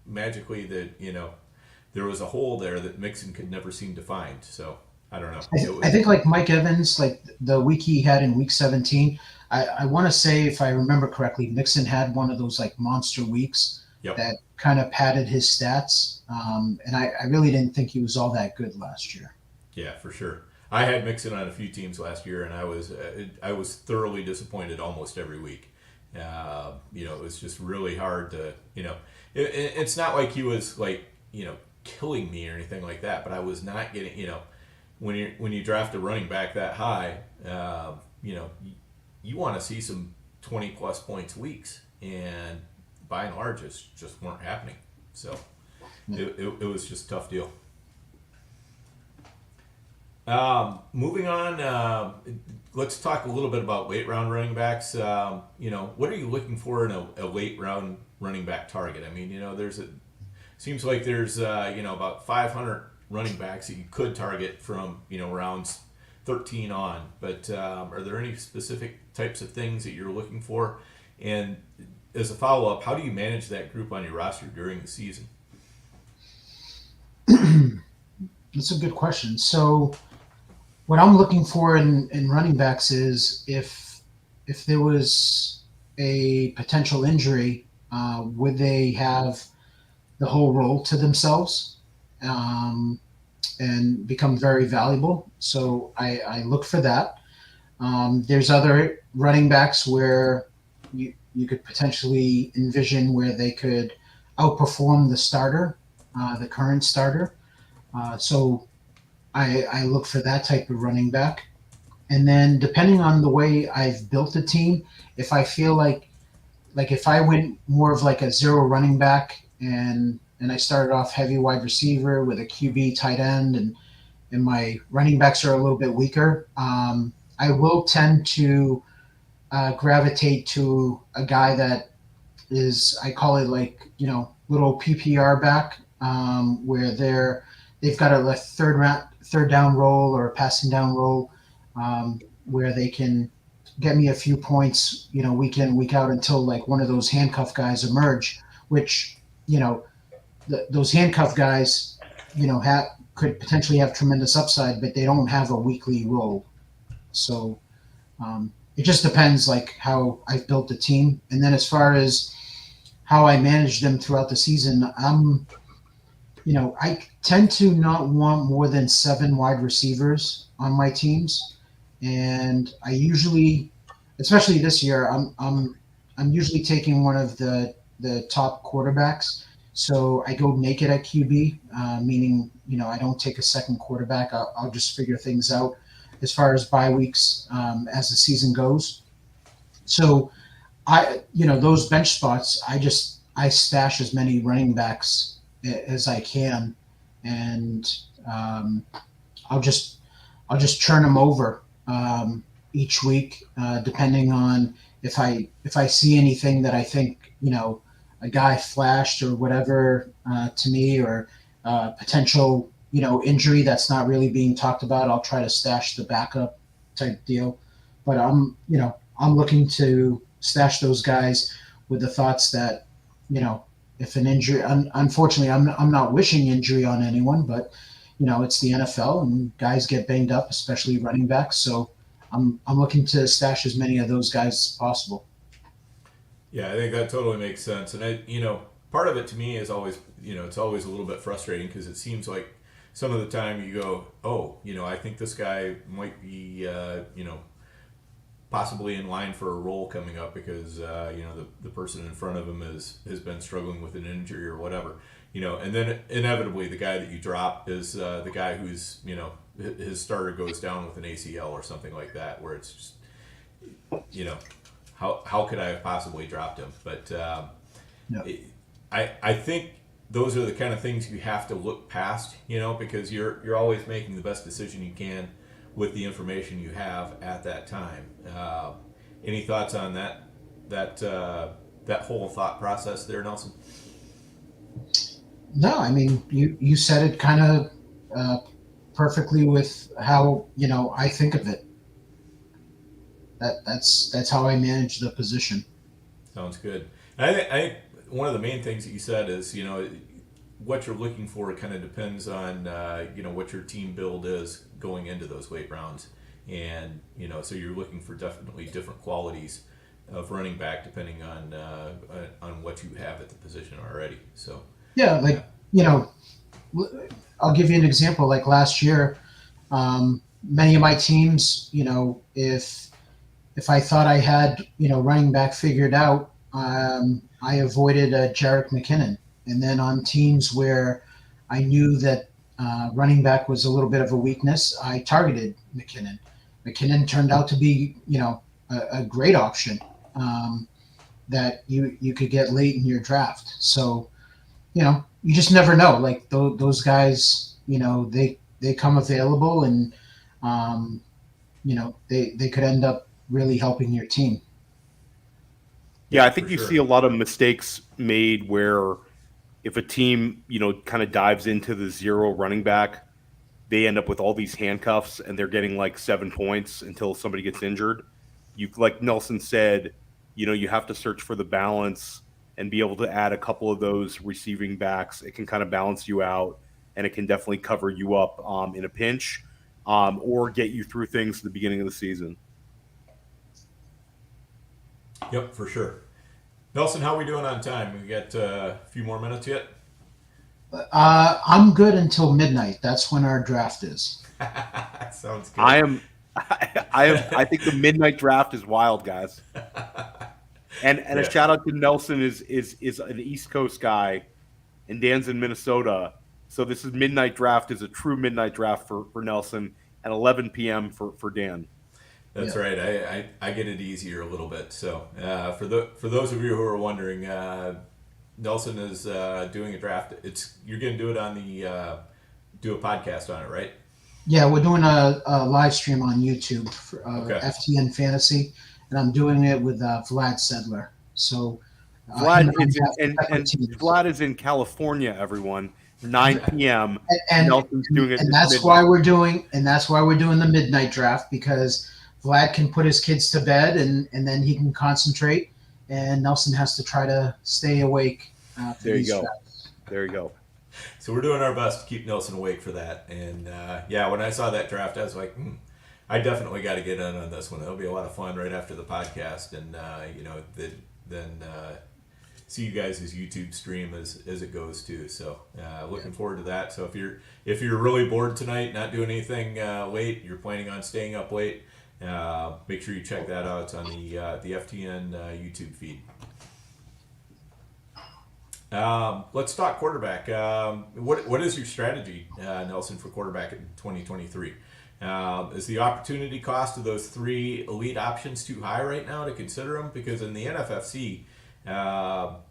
magically there was a hole there that Mixon could never seem to find. So I don't know. I think like Mike Evans, like the week he had in week 17, I want to say, if I remember correctly, Mixon had one of those like monster weeks that kind of padded his stats. And I really didn't think he was all that good last year. Yeah, for sure. I had Mixon on a few teams last year, and I was thoroughly disappointed almost every week. It was just really hard to, it's not like he was like, killing me or anything like that, but I was not getting, when you draft a running back that high, you want to see some 20 plus points weeks, and by and large, it just weren't happening. So it was just a tough deal. Moving on, let's talk a little bit about late round running backs. What are you looking for in a late round running back target? I mean, seems like there's about 500 running backs that you could target from rounds 13 on. But are there any specific types of things that you're looking for? And as a follow up, how do you manage that group on your roster during the season? That's a good question. So what I'm looking for in running backs is if there was a potential injury, would they have the whole role to themselves and become very valuable? So I look for that. There's other running backs where you could potentially envision where they could outperform the starter, the current starter. So I look for that type of running back. And then depending on the way I've built the team, if I feel like if I went more of like a zero running back and I started off heavy wide receiver with a QB tight end and my running backs are a little bit weaker, I will tend to gravitate to a guy that is, I call it like, little PPR back, where they've got a third down role or a passing down role, where they can get me a few points, week in, week out until like one of those handcuff guys emerge, which, those handcuff guys, could potentially have tremendous upside, but they don't have a weekly role. So it just depends like how I've built the team. And then as far as how I manage them throughout the season, I tend to not want more than 7 wide receivers on my teams. And I usually, especially this year, I'm usually taking one of the top quarterbacks. So I go naked at QB, meaning, I don't take a second quarterback. I'll just figure things out as far as bye weeks as the season goes. So those bench spots, I stash as many running backs as I can, and I'll just churn them over each week, depending on if I see anything that I think a guy flashed or whatever to me, or potential injury that's not really being talked about. I'll try to stash the backup type deal, but I'm looking to stash those guys with the thoughts that if an injury, unfortunately, I'm not wishing injury on anyone, but it's the NFL and guys get banged up, especially running backs. So I'm looking to stash as many of those guys as possible. Yeah, I think that totally makes sense. And part of it to me is always, it's always a little bit frustrating because it seems like some of the time you go, oh, I think this guy might be, possibly in line for a role coming up because, the person in front of him has been struggling with an injury or whatever, and then inevitably the guy that you drop is the guy who's, his starter goes down with an ACL or something like that, where it's just, how could I have possibly dropped him? But No. I think those are the kind of things you have to look past, because you're always making the best decision you can with the information you have at that time. Any thoughts on that whole thought process there, Nelson? No, I mean you said it kind of perfectly with how I think of it. That's how I manage the position. Sounds good. And I think one of the main things that you said is, what you're looking for kind of depends on, what your team build is going into those late rounds. And, so you're looking for definitely different qualities of running back depending on what you have at the position already. So, Yeah, like, I'll give you an example. Like last year, many of my teams, if I thought I had, running back figured out, I avoided Jerick McKinnon. And then on teams where I knew that running back was a little bit of a weakness, I targeted McKinnon. McKinnon turned out to be, a great option that you could get late in your draft. So, you just never know. Like those guys, they come available, and they could end up really helping your team. Yeah, I think you see a lot of mistakes made where if a team, kind of dives into the zero running back, they end up with all these handcuffs and they're getting like 7 points until somebody gets injured. Like Nelson said, you have to search for the balance and be able to add a couple of those receiving backs. It can kind of balance you out, and it can definitely cover you up in a pinch, or get you through things at the beginning of the season. Yep, for sure. Nelson, how are we doing on time? We got a few more minutes yet? I'm good until midnight. That's when our draft is. Sounds good. I think the midnight draft is wild, guys. And a shout out to Nelson is an East Coast guy, and Dan's in Minnesota. So this is midnight draft is a true midnight draft for Nelson, and 11 p.m. for Dan. That's right. I get it easier a little bit. So for those of you who are wondering, Nelson is doing a draft. You're going to do it on do a podcast on it, right? Yeah, we're doing a live stream on YouTube for FTN Fantasy, and I'm doing it with Vlad Sedler. So Vlad is in California, everyone. 9 p.m. And Nelson's doing it. And that's why we're doing the midnight draft, because Vlad can put his kids to bed and then he can concentrate, and Nelson has to try to stay awake. There you go. There you go. So we're doing our best to keep Nelson awake for that. And when I saw that draft, I was like, I definitely got to get in on this one. It'll be a lot of fun right after the podcast, and then see you guys' YouTube stream as it goes too. So looking forward to that. So if you're really bored tonight, not doing anything late, you're planning on staying up late, make sure you check that out. It's on the FTN YouTube feed. Let's talk quarterback. What is your strategy, Nelson, for quarterback in 2023? Is the opportunity cost of those 3 elite options too high right now to consider them? Because in the NFFC,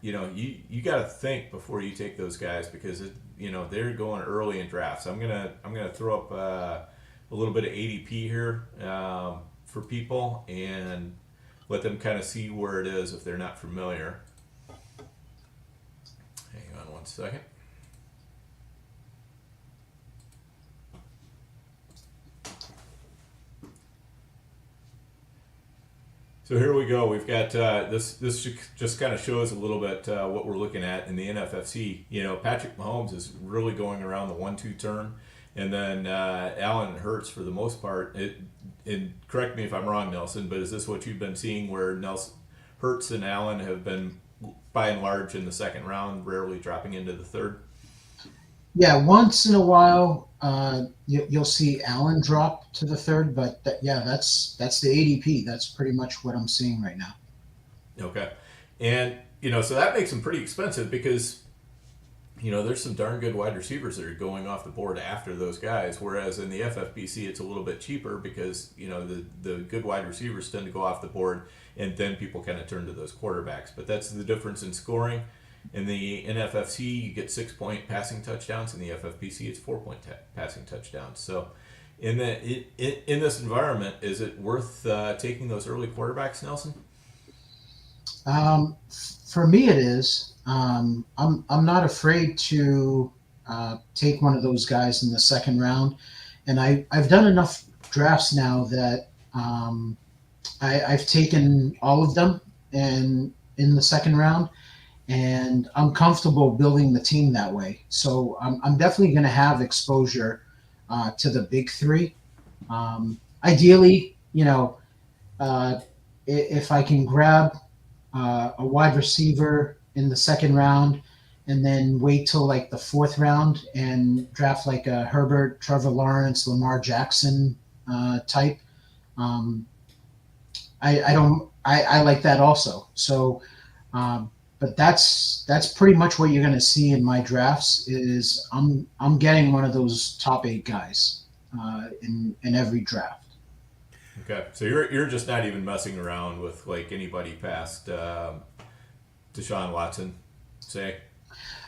you got to think before you take those guys, because they're going early in drafts. I'm gonna throw up a little bit of ADP here for people and let them kind of see where it is if they're not familiar. Hang on one second. So here we go. We've got this. This just kind of shows a little bit what we're looking at in the NFFC. Patrick Mahomes is really going around the 1-2 turn, and then Allen and Hurts for the most part. And correct me if I'm wrong, Nelson, but is this what you've been seeing, where Hurts and Allen have been by and large in the second round, rarely dropping into the third? Yeah, once in a while you'll see Allen drop to the third, but that's the ADP. That's pretty much what I'm seeing right now. Okay, and so that makes them pretty expensive, because there's some darn good wide receivers that are going off the board after those guys. Whereas in the FFPC, it's a little bit cheaper, because the good wide receivers tend to go off the board, and then people kind of turn to those quarterbacks. But that's the difference in scoring. In the NFFC, you get 6-point passing touchdowns. In the FFPC, it's 4-point passing touchdowns. So, in this environment, is it worth taking those early quarterbacks, Nelson? For me, it is. I'm not afraid to take one of those guys in the second round, and I've done enough drafts now that I've taken all of them in the second round, and I'm comfortable building the team that way. So I'm definitely going to have exposure to the big three. Ideally, if I can grab a wide receiver in the second round and then wait till like the fourth round and draft like a Herbert, Trevor Lawrence, Lamar Jackson type. I like that also. So, but that's pretty much what you're going to see in my drafts is I'm getting one of those top 8 guys in every draft. Okay, so you're just not even messing around with like anybody past Deshaun Watson, say.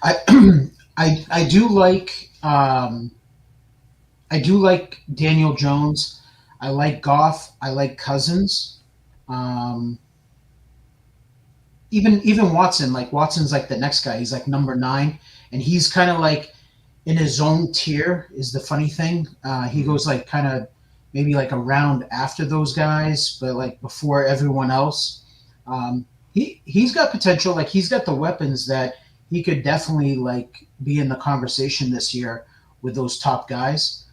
I do like Daniel Jones. I like Goff. I like Cousins. Even Watson. Like Watson's like the next guy. He's like number 9, and he's kind of like in his own tier. Is the funny thing. He goes like kind of maybe like a round after those guys, but like before everyone else. He's got potential. Like he's got the weapons that he could definitely like be in the conversation this year with those top guys.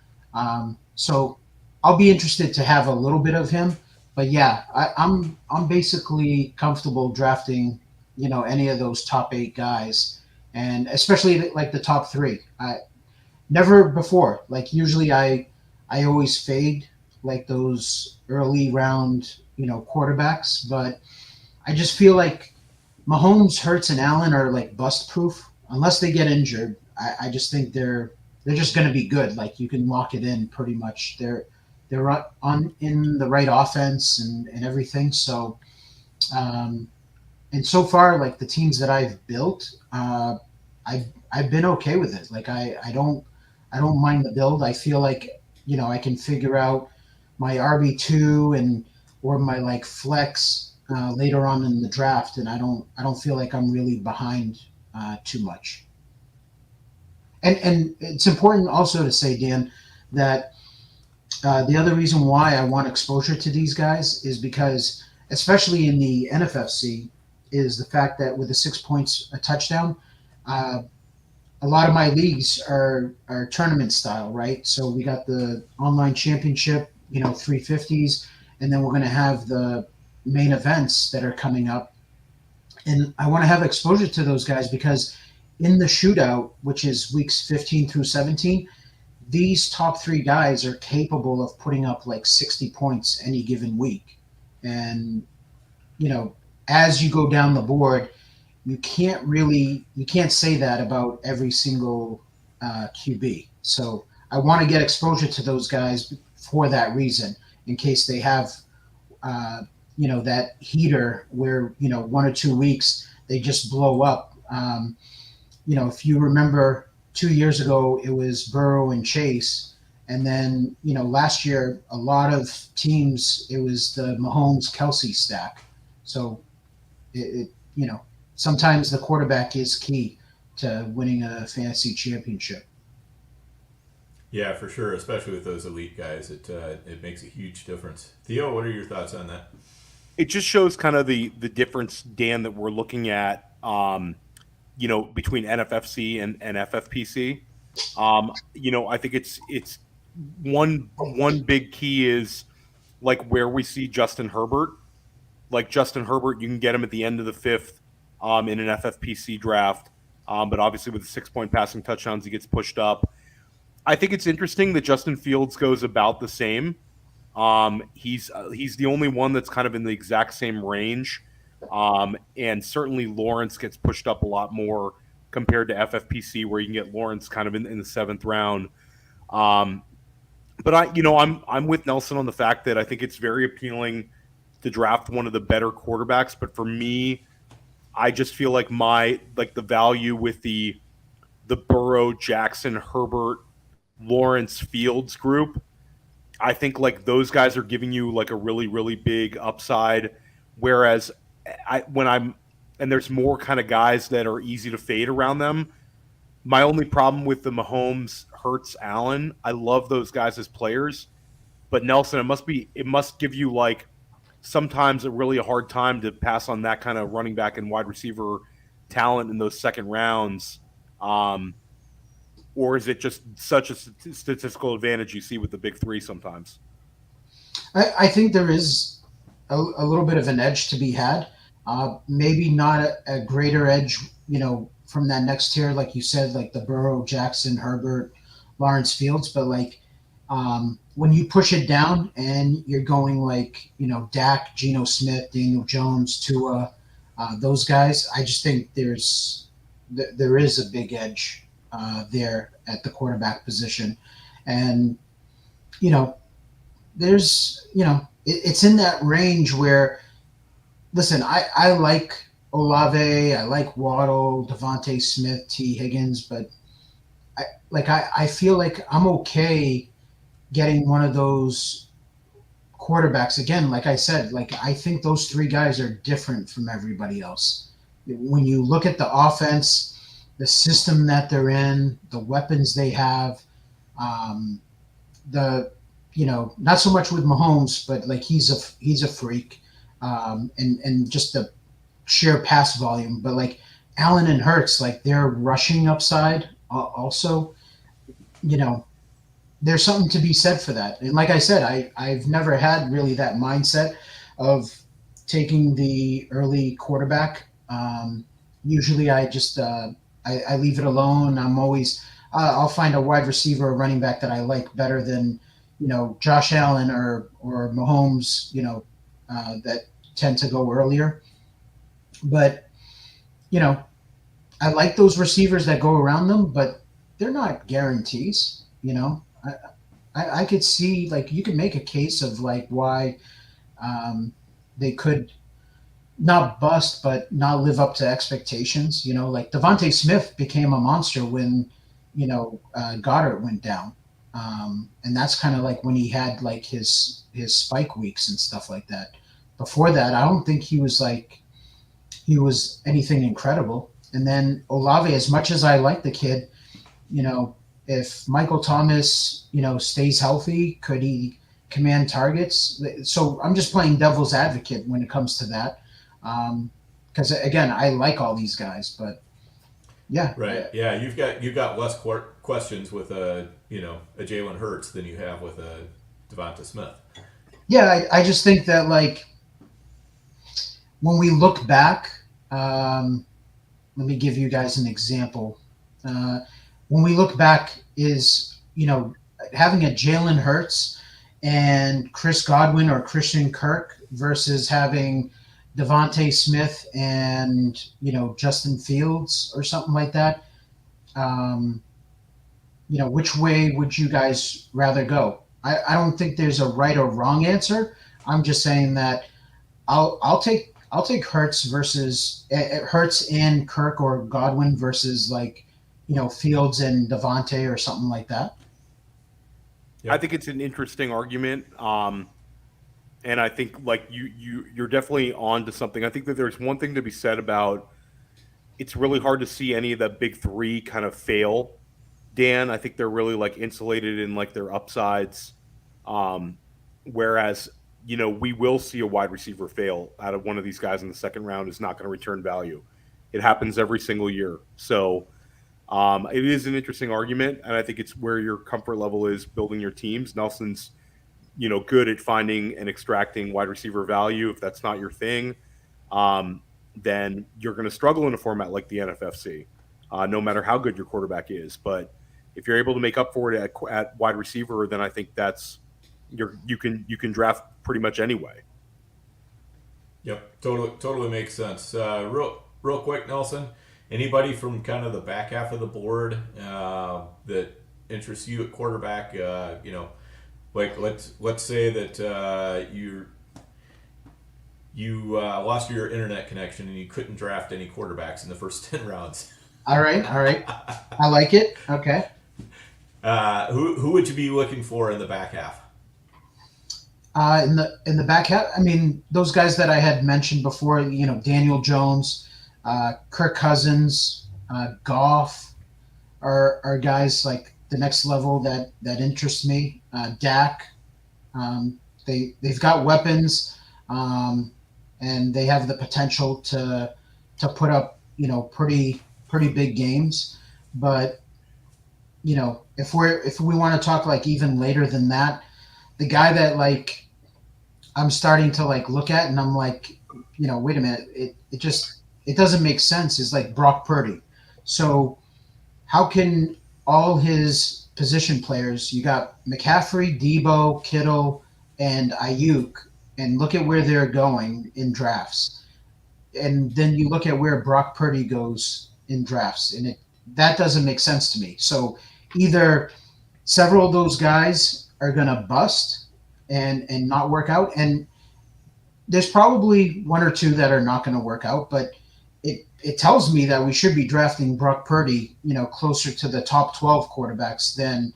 So I'll be interested to have a little bit of him. But yeah, I'm basically comfortable drafting, any of those top 8 guys, and especially like the top 3. I never before. Like usually I always fade like those early round, quarterbacks, but I just feel like Mahomes, Hurts, and Allen are like bust proof unless they get injured. I just think they're just going to be good. Like you can lock it in pretty much. They're in the right offense and everything. So, and so far, like the teams that I've built, I've been okay with it. Like I don't mind the build. I feel like I can figure out my RB2 or my like flex later on in the draft, and I don't feel like I'm really behind too much. And it's important also to say, Dan, that the other reason why I want exposure to these guys is because, especially in the NFFC, is the fact that with the 6 points a touchdown, a lot of my leagues are tournament style, right? So we got the online championship, 350s, and then we're going to have the main events that are coming up. And I want to have exposure to those guys because in the shootout, which is weeks 15 through 17, these top 3 guys are capable of putting up like 60 points any given week. And, as you go down the board, you can't say that about every single QB. So I want to get exposure to those guys for that reason, in case they have, that heater where, 1 or 2 weeks they just blow up. If you remember 2 years ago, it was Burrow and Chase. And then, last year, a lot of teams, it was the Mahomes-Kelsey stack. So, sometimes the quarterback is key to winning a fantasy championship. Yeah, for sure. Especially with those elite guys, it makes a huge difference. Theo, what are your thoughts on that? It just shows kind of the difference, Dan, that we're looking at, between NFFC and FFPC. I think it's one big key is like where we see Justin Herbert. Like Justin Herbert, you can get him at the end of the 5th in an FFPC draft, but obviously with the 6-point passing touchdowns, he gets pushed up. I think it's interesting that Justin Fields goes about the same. He's the only one that's kind of in the exact same range, and certainly Lawrence gets pushed up a lot more compared to FFPC, where you can get Lawrence kind of in the 7th round. But I'm with Nelson on the fact that I think it's very appealing to draft one of the better quarterbacks. But for me, I just feel like the value with the Burrow, Jackson, Herbert, Lawrence, Fields group, I think like those guys are giving you like a really, really big upside. Whereas there's more kind of guys that are easy to fade around them. My only problem with the Mahomes, Hurts, Allen, I love those guys as players, but Nelson, it must give you like sometimes a hard time to pass on that kind of running back and wide receiver talent in those second rounds. Or is it just such a statistical advantage you see with the big three sometimes? I think there is a little bit of an edge to be had. Maybe not a greater edge, from that next tier, like you said, like the Burrow, Jackson, Herbert, Lawrence, Fields. But like when you push it down and you're going like, Dak, Geno Smith, Daniel Jones, Tua, those guys, I just think there is a big edge there at the quarterback position. And, it's in that range where, listen, I like Olave, I like Waddle, Devontae Smith, T. Higgins, but I feel like I'm okay getting one of those quarterbacks. Again, like I said, I think those three guys are different from everybody else. When you look at the offense, the system that they're in, the weapons they have, not so much with Mahomes, but like he's a freak, and just the sheer pass volume. But like Allen and Hurts, like their rushing upside also, there's something to be said for that. And like I said, I've never had really that mindset of taking the early quarterback. Usually I just I leave it alone. I'm always I'll find a wide receiver or running back that I like better than Josh Allen or Mahomes, that tend to go earlier. But I like those receivers that go around them, but they're not guarantees. I could see, like, you could make a case of like why they could not bust, but not live up to expectations. Like Devontae Smith became a monster when Goddard went down, and that's kind of like when he had like his spike weeks and stuff like that. Before that, I don't think he was anything incredible. And then Olave, as much as I like the kid, if Michael Thomas, stays healthy, could he command targets? So I'm just playing devil's advocate when it comes to that. Because again, I like all these guys, but yeah. Right. Yeah. You've got less questions with a Jalen Hurts than you have with a Devonta Smith. Yeah. I just think that like when we look back, let me give you guys an example. When we look back is, having a Jalen Hurts and Chris Godwin or Christian Kirk versus having Devontae Smith and, Justin Fields or something like that. Which way would you guys rather go? I don't think there's a right or wrong answer. I'm just saying that I'll take Hurts versus Hurts and Kirk or Godwin versus like, Fields and Devontae or something like that. Yeah. I think it's an interesting argument. And I think like you're definitely on to something. I think that there's one thing to be said about it's really hard to see any of the big three kind of fail. Dan, I think they're really like insulated in like their upsides. Whereas, we will see a wide receiver fail out of one of these guys in the second round is not going to return value. It happens every single year. So it is an interesting argument. And I think it's where your comfort level is building your teams. Nelson's, good at finding and extracting wide receiver value. If that's not your thing, then you're going to struggle in a format like the NFFC, no matter how good your quarterback is. But if you're able to make up for it at wide receiver, then I think that's you can draft pretty much anyway. Yep, totally makes sense. Real quick, Nelson, anybody from kind of the back half of the board that interests you at quarterback? Like let's say that you lost your internet connection and you couldn't draft any quarterbacks in the first 10 rounds. All right. I like it. Okay. Who would you be looking for in the back half? In the back half, I mean, those guys that I had mentioned before, Daniel Jones, Kirk Cousins, Goff are guys like the next level that interest me. Dak, they've got weapons, and they have the potential to put up pretty big games. But if we want to talk like even later than that, the guy that like I'm starting to like look at and I'm like, wait a minute, it doesn't make sense, is like Brock Purdy. So how can all his position players, you got McCaffrey, Debo, Kittle, and Ayuk, and look at where they're going in drafts. And then you look at where Brock Purdy goes in drafts, and that doesn't make sense to me. So either several of those guys are going to bust and not work out, and there's probably one or two that are not going to work out, but it tells me that we should be drafting Brock Purdy, closer to the top 12 quarterbacks than,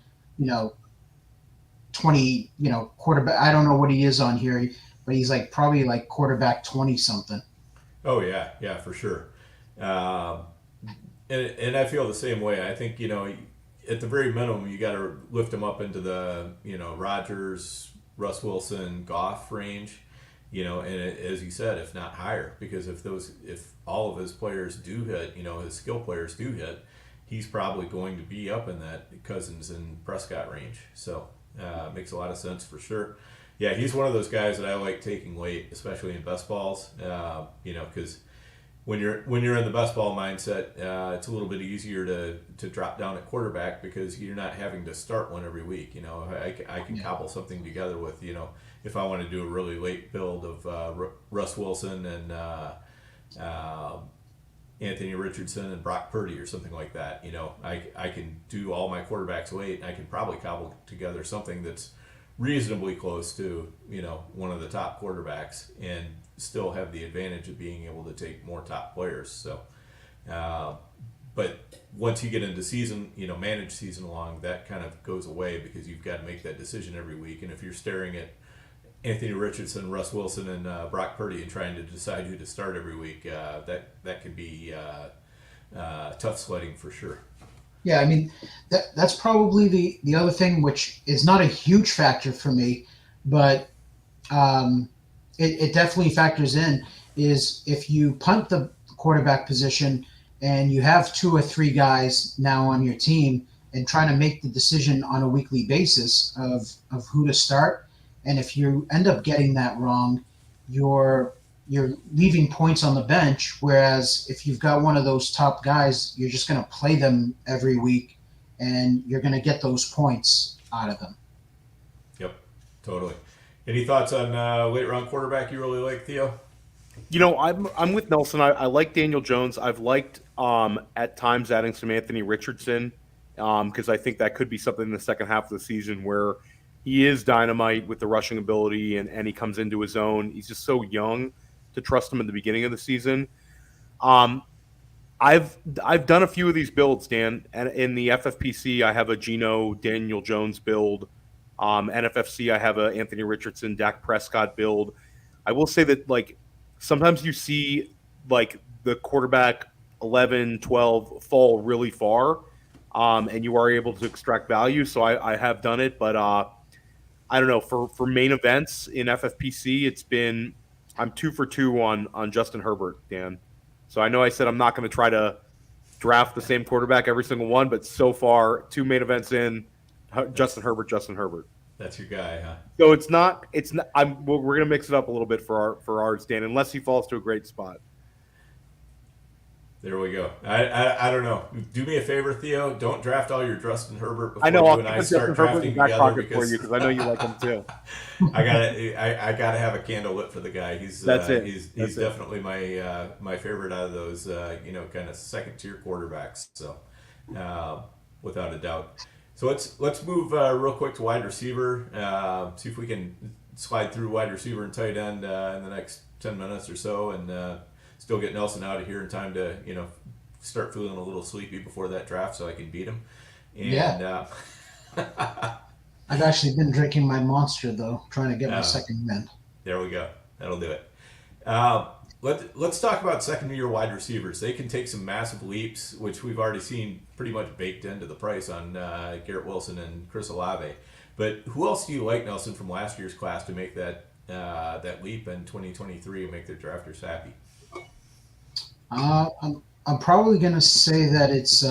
20, quarterback. I don't know what he is on here, but he's like probably like quarterback 20 something. Oh yeah, for sure. And I feel the same way. I think, at the very minimum, you got to lift him up into the, Rodgers, Russ Wilson, Goff range, and as you said, if not higher, because if all of his players do hit, his skill players do hit, he's probably going to be up in that Cousins and Prescott range. So makes a lot of sense for sure. Yeah, he's one of those guys that I like taking late, especially in best balls, because when you're in the best ball mindset, it's a little bit easier to drop down at quarterback because you're not having to start one every week. I can cobble something together with, if I want to do a really late build of Russ Wilson and Anthony Richardson and Brock Purdy or something like that. I can do all my quarterbacks late, and I can probably cobble together something that's reasonably close to, one of the top quarterbacks and still have the advantage of being able to take more top players. So, but once you get into season, managed season long, that kind of goes away because you've got to make that decision every week. And if you're staring at Anthony Richardson, Russ Wilson, and Brock Purdy and trying to decide who to start every week, that could be tough sledding for sure. Yeah, I mean, that's probably the other thing, which is not a huge factor for me, but it definitely factors in, is if you punt the quarterback position and you have two or three guys now on your team and trying to make the decision on a weekly basis of who to start, and if you end up getting that wrong, you're leaving points on the bench, whereas if you've got one of those top guys, you're just going to play them every week, and you're going to get those points out of them. Yep, totally. Any thoughts on late round quarterback you really like, Theo? I'm with Nelson. I like Daniel Jones. I've liked at times adding some Anthony Richardson because I think that could be something in the second half of the season where he is dynamite with the rushing ability and he comes into his own. He's just so young to trust him in the beginning of the season. I've done a few of these builds, Dan, and in the FFPC I have a Geno Daniel Jones build. NFFC I have a Anthony Richardson Dak Prescott build. I will say that like sometimes you see like the quarterback 11, 12 fall really far, and you are able to extract value. So I have done it, but I don't know, for main events in FFPC, I'm 2 for 2 on Justin Herbert, Dan. So I know I said I'm not going to try to draft the same quarterback every single one, but so far 2 main events in, Justin Herbert. That's your guy, huh? So it's not. We're going to mix it up a little bit for ours, Dan, unless he falls to a great spot. There we go. I don't know. Do me a favor, Theo. Don't draft all your Justin Herbert before I know, you and I start drafting together because I know you like him too. I gotta have a candle lit for the guy. He's definitely my favorite out of those kind of second tier quarterbacks. So without a doubt. So let's move real quick to wide receiver. See if we can slide through wide receiver and tight end in the next 10 minutes or so, and still get Nelson out of here in time to start feeling a little sleepy before that draft, so I can beat him. And I've actually been drinking my Monster though, trying to get my second win. There we go. That'll do it. Let's talk about second-year wide receivers. They can take some massive leaps, which we've already seen pretty much baked into the price on Garrett Wilson and Chris Olave. But who else do you like, Nelson, from last year's class to make that leap in 2023 and make their drafters happy? I'm probably going to say that it's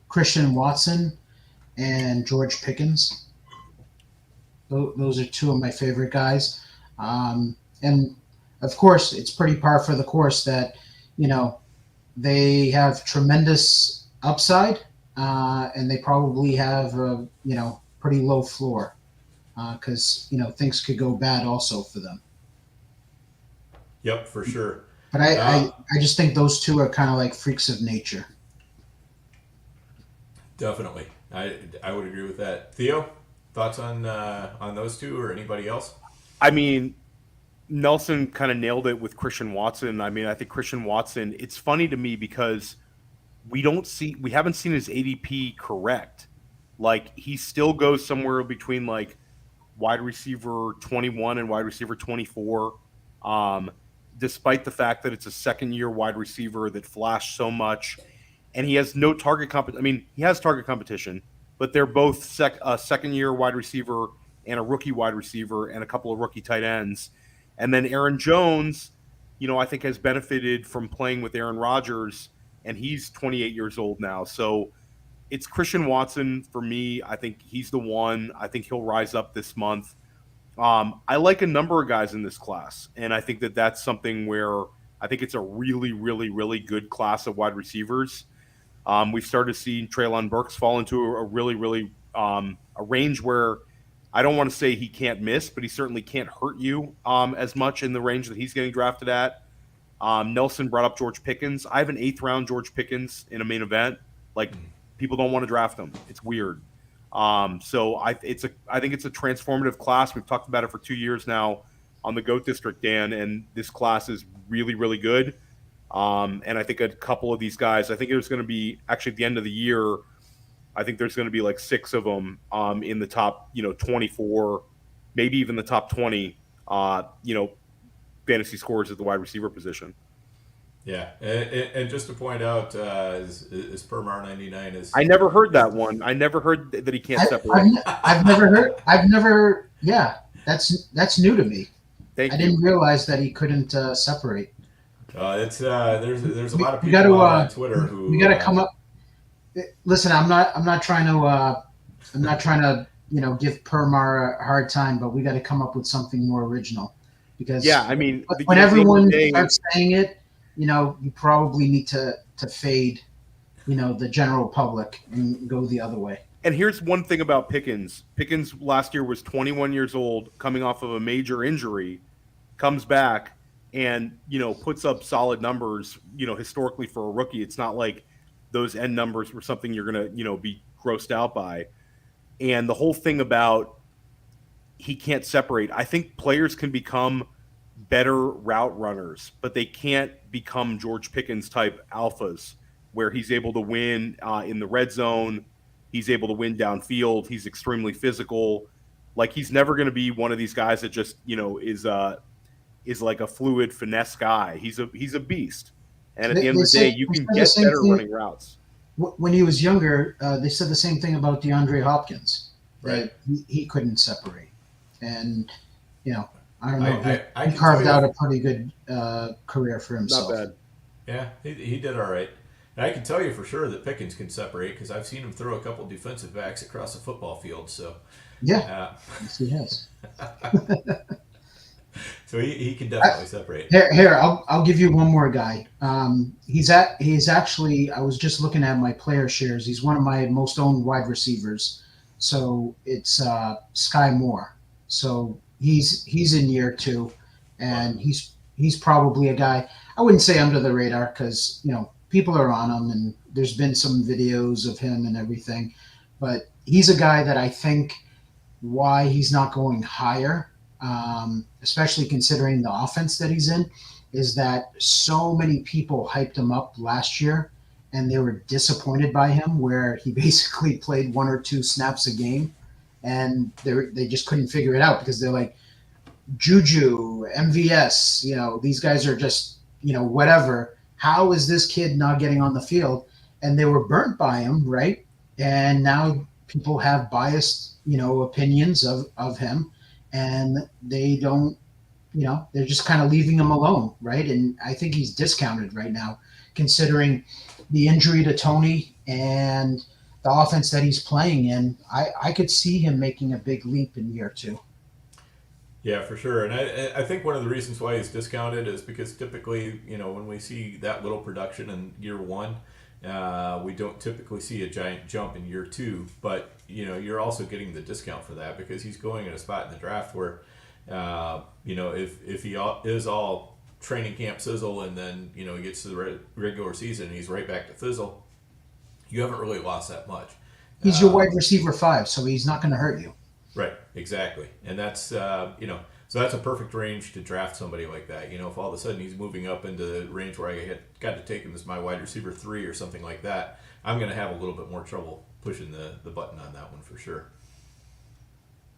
Christian Watson and George Pickens. Those are two of my favorite guys. And of course, it's pretty par for the course that, they have tremendous upside, and they probably have a, pretty low floor, because, things could go bad also for them. Yep, for sure. But I just think those two are kind of like freaks of nature. Definitely. I would agree with that. Theo, thoughts on those two or anybody else? I mean, Nelson kind of nailed it with Christian Watson. I mean, I think Christian Watson, it's funny to me because we haven't seen his ADP correct. Like, he still goes somewhere between like wide receiver 21 and wide receiver 24. Despite the fact that it's a second-year wide receiver that flashed so much, and he has no target competition. I mean, he has target competition, but they're both second-year wide receiver and a rookie wide receiver and a couple of rookie tight ends. And then Aaron Jones, I think has benefited from playing with Aaron Rodgers, and he's 28 years old now. So it's Christian Watson for me. I think he's the one. I think he'll rise up this month. I like a number of guys in this class, and I think that that's something where I think it's a really, really, really good class of wide receivers. We've started seeing Treylon Burks fall into a really, really a range where I don't want to say he can't miss, but he certainly can't hurt you as much in the range that he's getting drafted at. Nelson brought up George Pickens. I have an 8th-round George Pickens in a main event. Like, people don't want to draft him. It's weird. So I think it's a transformative class. We've talked about it for 2 years now on the GOAT District, Dan, and this class is really, really good. And I think a couple of these guys, I think there's going to be, actually at the end of the year, I think there's going to be like 6 of them in the top, 24, maybe even the top 20, fantasy scores at the wide receiver position. Yeah, and just to point out, is Permar 99 is. I never heard that one. I never heard that he can't separate. I've never. Yeah, that's new to me. I didn't realize that he couldn't separate. It's there's a lot of people on Twitter who. We got to come up. Listen, I'm not trying to give Permar a hard time, but we got to come up with something more original, because I mean, when everyone starts saying it, you probably need to fade, the general public and go the other way. And here's one thing about Pickens. Pickens last year was 21 years old, coming off of a major injury, comes back and, puts up solid numbers, historically for a rookie. It's not like those end numbers were something you're going to, be grossed out by. And the whole thing about he can't separate, I think players can become better route runners, but they can't become George Pickens type alphas where he's able to win in the red zone. He's able to win downfield. He's extremely physical. Like, he's never going to be one of these guys that just, is like a fluid finesse guy. He's a beast. And at the end of the day, you can get better running routes. When he was younger, they said the same thing about DeAndre Hopkins. Right. He couldn't separate. And, I don't know. I he carved out a pretty good career for himself. Not bad. Yeah, he did all right. And I can tell you for sure that Pickens can separate because I've seen him throw a couple defensive backs across the football field. So yeah, yes, he has. So he can definitely separate. Here, I'll give you one more guy. He's actually, I was just looking at my player shares. He's one of my most owned wide receivers. So it's Sky Moore. So he's in year 2, and he's probably a guy, I wouldn't say under the radar, because people are on him, and there's been some videos of him and everything. But he's a guy that I think why he's not going higher especially considering the offense that he's in, is that so many people hyped him up last year and they were disappointed by him, where he basically played 1 or 2 snaps a game, and they just couldn't figure it out because they're like, Juju, MVS, these guys are just, whatever. How is this kid not getting on the field? And they were burnt by him, right? And now people have biased, opinions of him, and they don't, they're just kind of leaving him alone, right? And I think he's discounted right now, considering the injury to Tony and the offense that he's playing in. I could see him making a big leap in year 2. Yeah, for sure. And I think one of the reasons why he's discounted is because typically, when we see that little production in year 1, we don't typically see a giant jump in year 2. But, you're also getting the discount for that because he's going in a spot in the draft where, if he is all training camp sizzle and then, he gets to the regular season and he's right back to fizzle, you haven't really lost that much. He's your wide receiver 5, so he's not going to hurt you. Right, exactly. And that's, so that's a perfect range to draft somebody like that. If all of a sudden he's moving up into the range where I got to take him as my wide receiver 3 or something like that, I'm going to have a little bit more trouble pushing the button on that one for sure.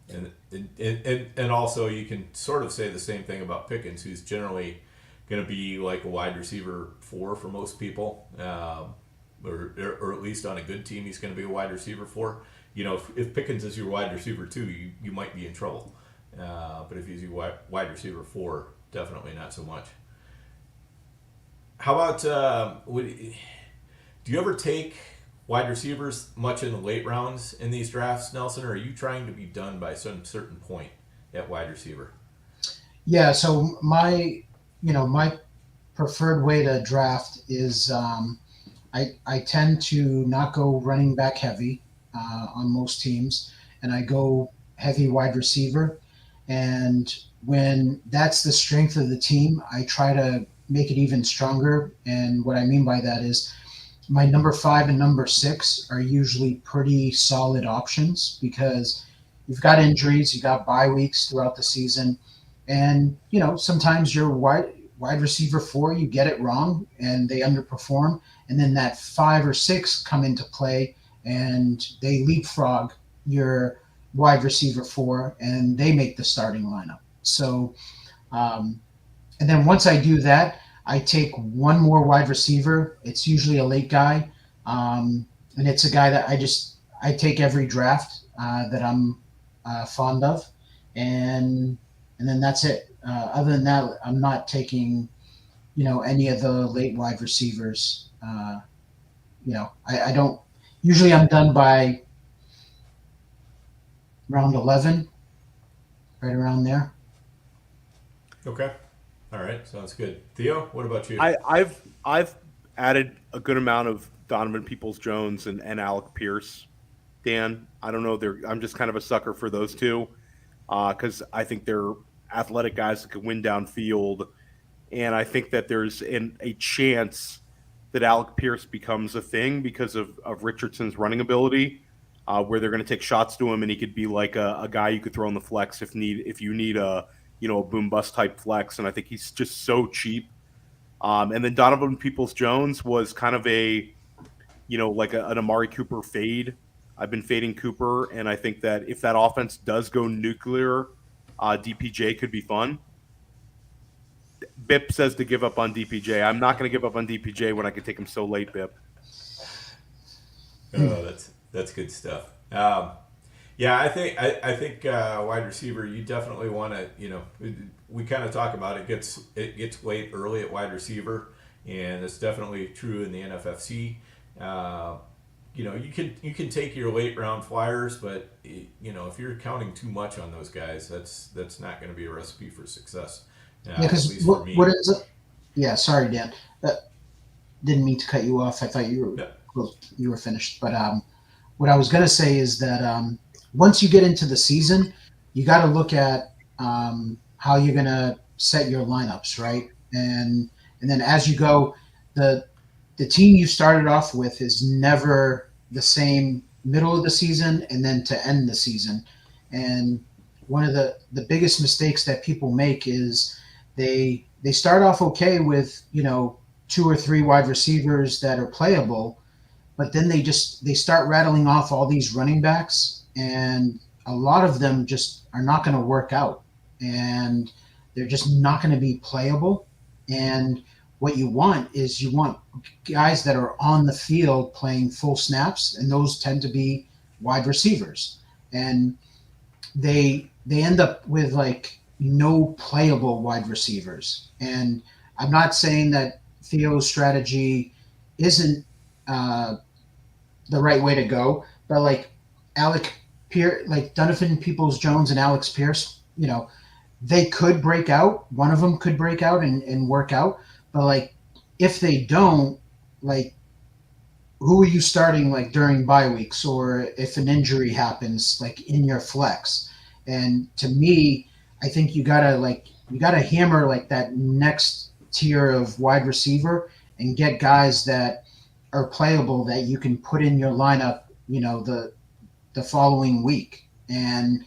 And also you can sort of say the same thing about Pickens, who's generally going to be like a wide receiver 4 for most people, or at least on a good team he's going to be a wide receiver 4. If Pickens is your wide receiver 2, you might be in trouble. But if he's your wide receiver 4, definitely not so much. How about, do you ever take wide receivers much in the late rounds in these drafts, Nelson, or are you trying to be done by some certain point at wide receiver? Yeah, so my preferred way to draft is I tend to not go running back heavy on most teams, and I go heavy wide receiver. And when that's the strength of the team, I try to make it even stronger. And what I mean by that is my number 5 and number 6 are usually pretty solid options because you've got injuries, you've got bye weeks throughout the season. And, sometimes your wide receiver 4, you get it wrong and they underperform. And then that 5 or 6 come into play and they leapfrog your wide receiver 4 and they make the starting lineup. So, and then once I do that, I take one more wide receiver. It's usually a late guy. And it's a guy that I take every draft that I'm fond of. And then that's it. Other than that, I'm not taking, any of the late wide receivers. I don't, usually I'm done by round 11, right around there. Okay. All right. Sounds good. Theo, what about you? I've added a good amount of Donovan Peoples-Jones and Alec Pierce. Dan, I don't know. I'm just kind of a sucker for those two because I think they're athletic guys that can win downfield. And I think that there's a chance that Alec Pierce becomes a thing because of Richardson's running ability, where they're going to take shots to him and he could be like a guy you could throw in the flex if you need a boom bust type flex. And I think he's just so cheap. And then Donovan Peoples-Jones was kind of an Amari Cooper fade. I've been fading Cooper, and I think that if that offense does go nuclear, DPJ could be fun. Bip says to give up on DPJ. I'm not going to give up on DPJ when I can take him so late, Bip. Oh, that's good stuff. Yeah, I think wide receiver, you definitely want to, we kind of talk about it gets late early at wide receiver, and it's definitely true in the NFFC. You can take your late round flyers, but if you're counting too much on those guys, that's not going to be a recipe for success. Yeah, because what is it? Yeah, sorry, Dan. Didn't mean to cut you off. I thought you were finished. But what I was going to say is that once you get into the season, you got to look at how you're going to set your lineups, right? And then as you go, the team you started off with is never the same middle of the season and then to end the season. And one of the biggest mistakes that people make is they start off okay with, 2 or 3 wide receivers that are playable, but then they start rattling off all these running backs, and a lot of them just are not going to work out, and they're just not going to be playable. And what you want is guys that are on the field playing full snaps, and those tend to be wide receivers. And they end up with like no playable wide receivers. And I'm not saying that Theo's strategy isn't the right way to go, but like Donovan Peoples-Jones and Alex Pierce, they could break out. One of them could break out and work out. But like, if they don't, like, who are you starting like during bye weeks, or if an injury happens, like in your flex? And to me, I think you gotta hammer like that next tier of wide receiver and get guys that are playable that you can put in your lineup, the following week. And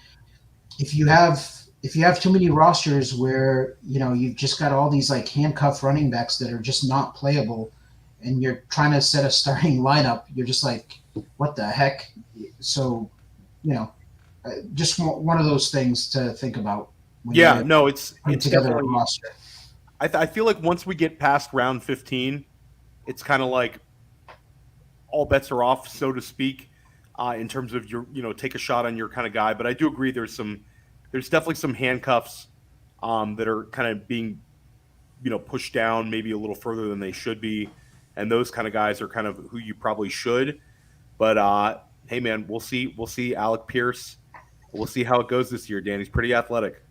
if you have too many rosters where, you've just got all these like handcuff running backs that are just not playable, and you're trying to set a starting lineup, you're just like, what the heck? So, just one of those things to think about. Yeah, no, it's together definitely a roster. I feel like once we get past round 15, it's kind of like all bets are off, so to speak, in terms of your, take a shot on your kind of guy. But I do agree there's definitely some handcuffs that are kind of being, pushed down maybe a little further than they should be. And those kind of guys are kind of who you probably should. But hey, man, we'll see Alec Pierce. We'll see how it goes this year, Dan. He's pretty athletic.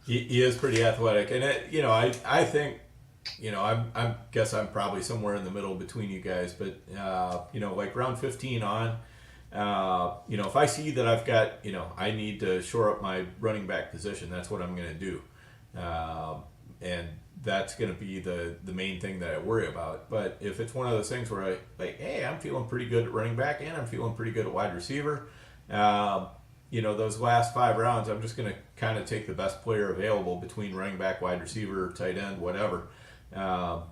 He is pretty athletic, and I think, I guess I'm probably somewhere in the middle between you guys, but like round 15 on, if I see that I've got, I need to shore up my running back position, that's what I'm going to do, and that's going to be the main thing that I worry about. But if it's one of those things where hey, I'm feeling pretty good at running back and I'm feeling pretty good at wide receiver. Those last 5 rounds, I'm just going to kind of take the best player available between running back, wide receiver, tight end, whatever. Because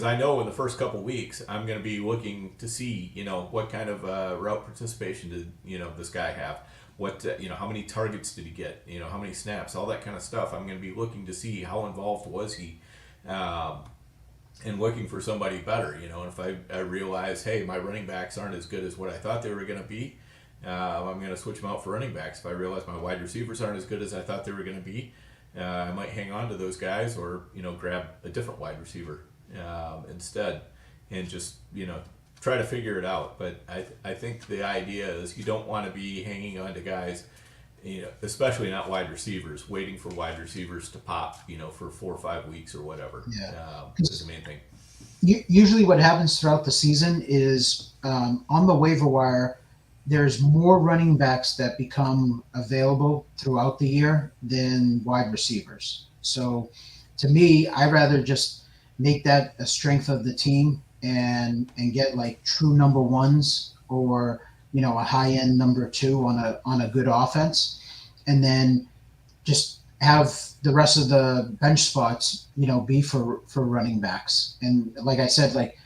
I know in the first couple weeks, I'm going to be looking to see, what kind of route participation did, this guy have? What, how many targets did he get? How many snaps? All that kind of stuff. I'm going to be looking to see how involved was he, and looking for somebody better, And if I realize, hey, my running backs aren't as good as what I thought they were going to be, I'm going to switch them out for running backs. If I realize my wide receivers aren't as good as I thought they were going to be, I might hang on to those guys, or grab a different wide receiver instead, and just try to figure it out. But I think the idea is you don't want to be hanging on to guys, especially not wide receivers, waiting for wide receivers to pop, for 4 or 5 weeks or whatever. Is the main thing. Usually, what happens throughout the season is on the waiver wire, there's more running backs that become available throughout the year than wide receivers. So to me, I'd rather just make that a strength of the team and get like true number ones, or, a high end number 2 on a good offense. And then just have the rest of the bench spots, be for running backs. And like I said, like,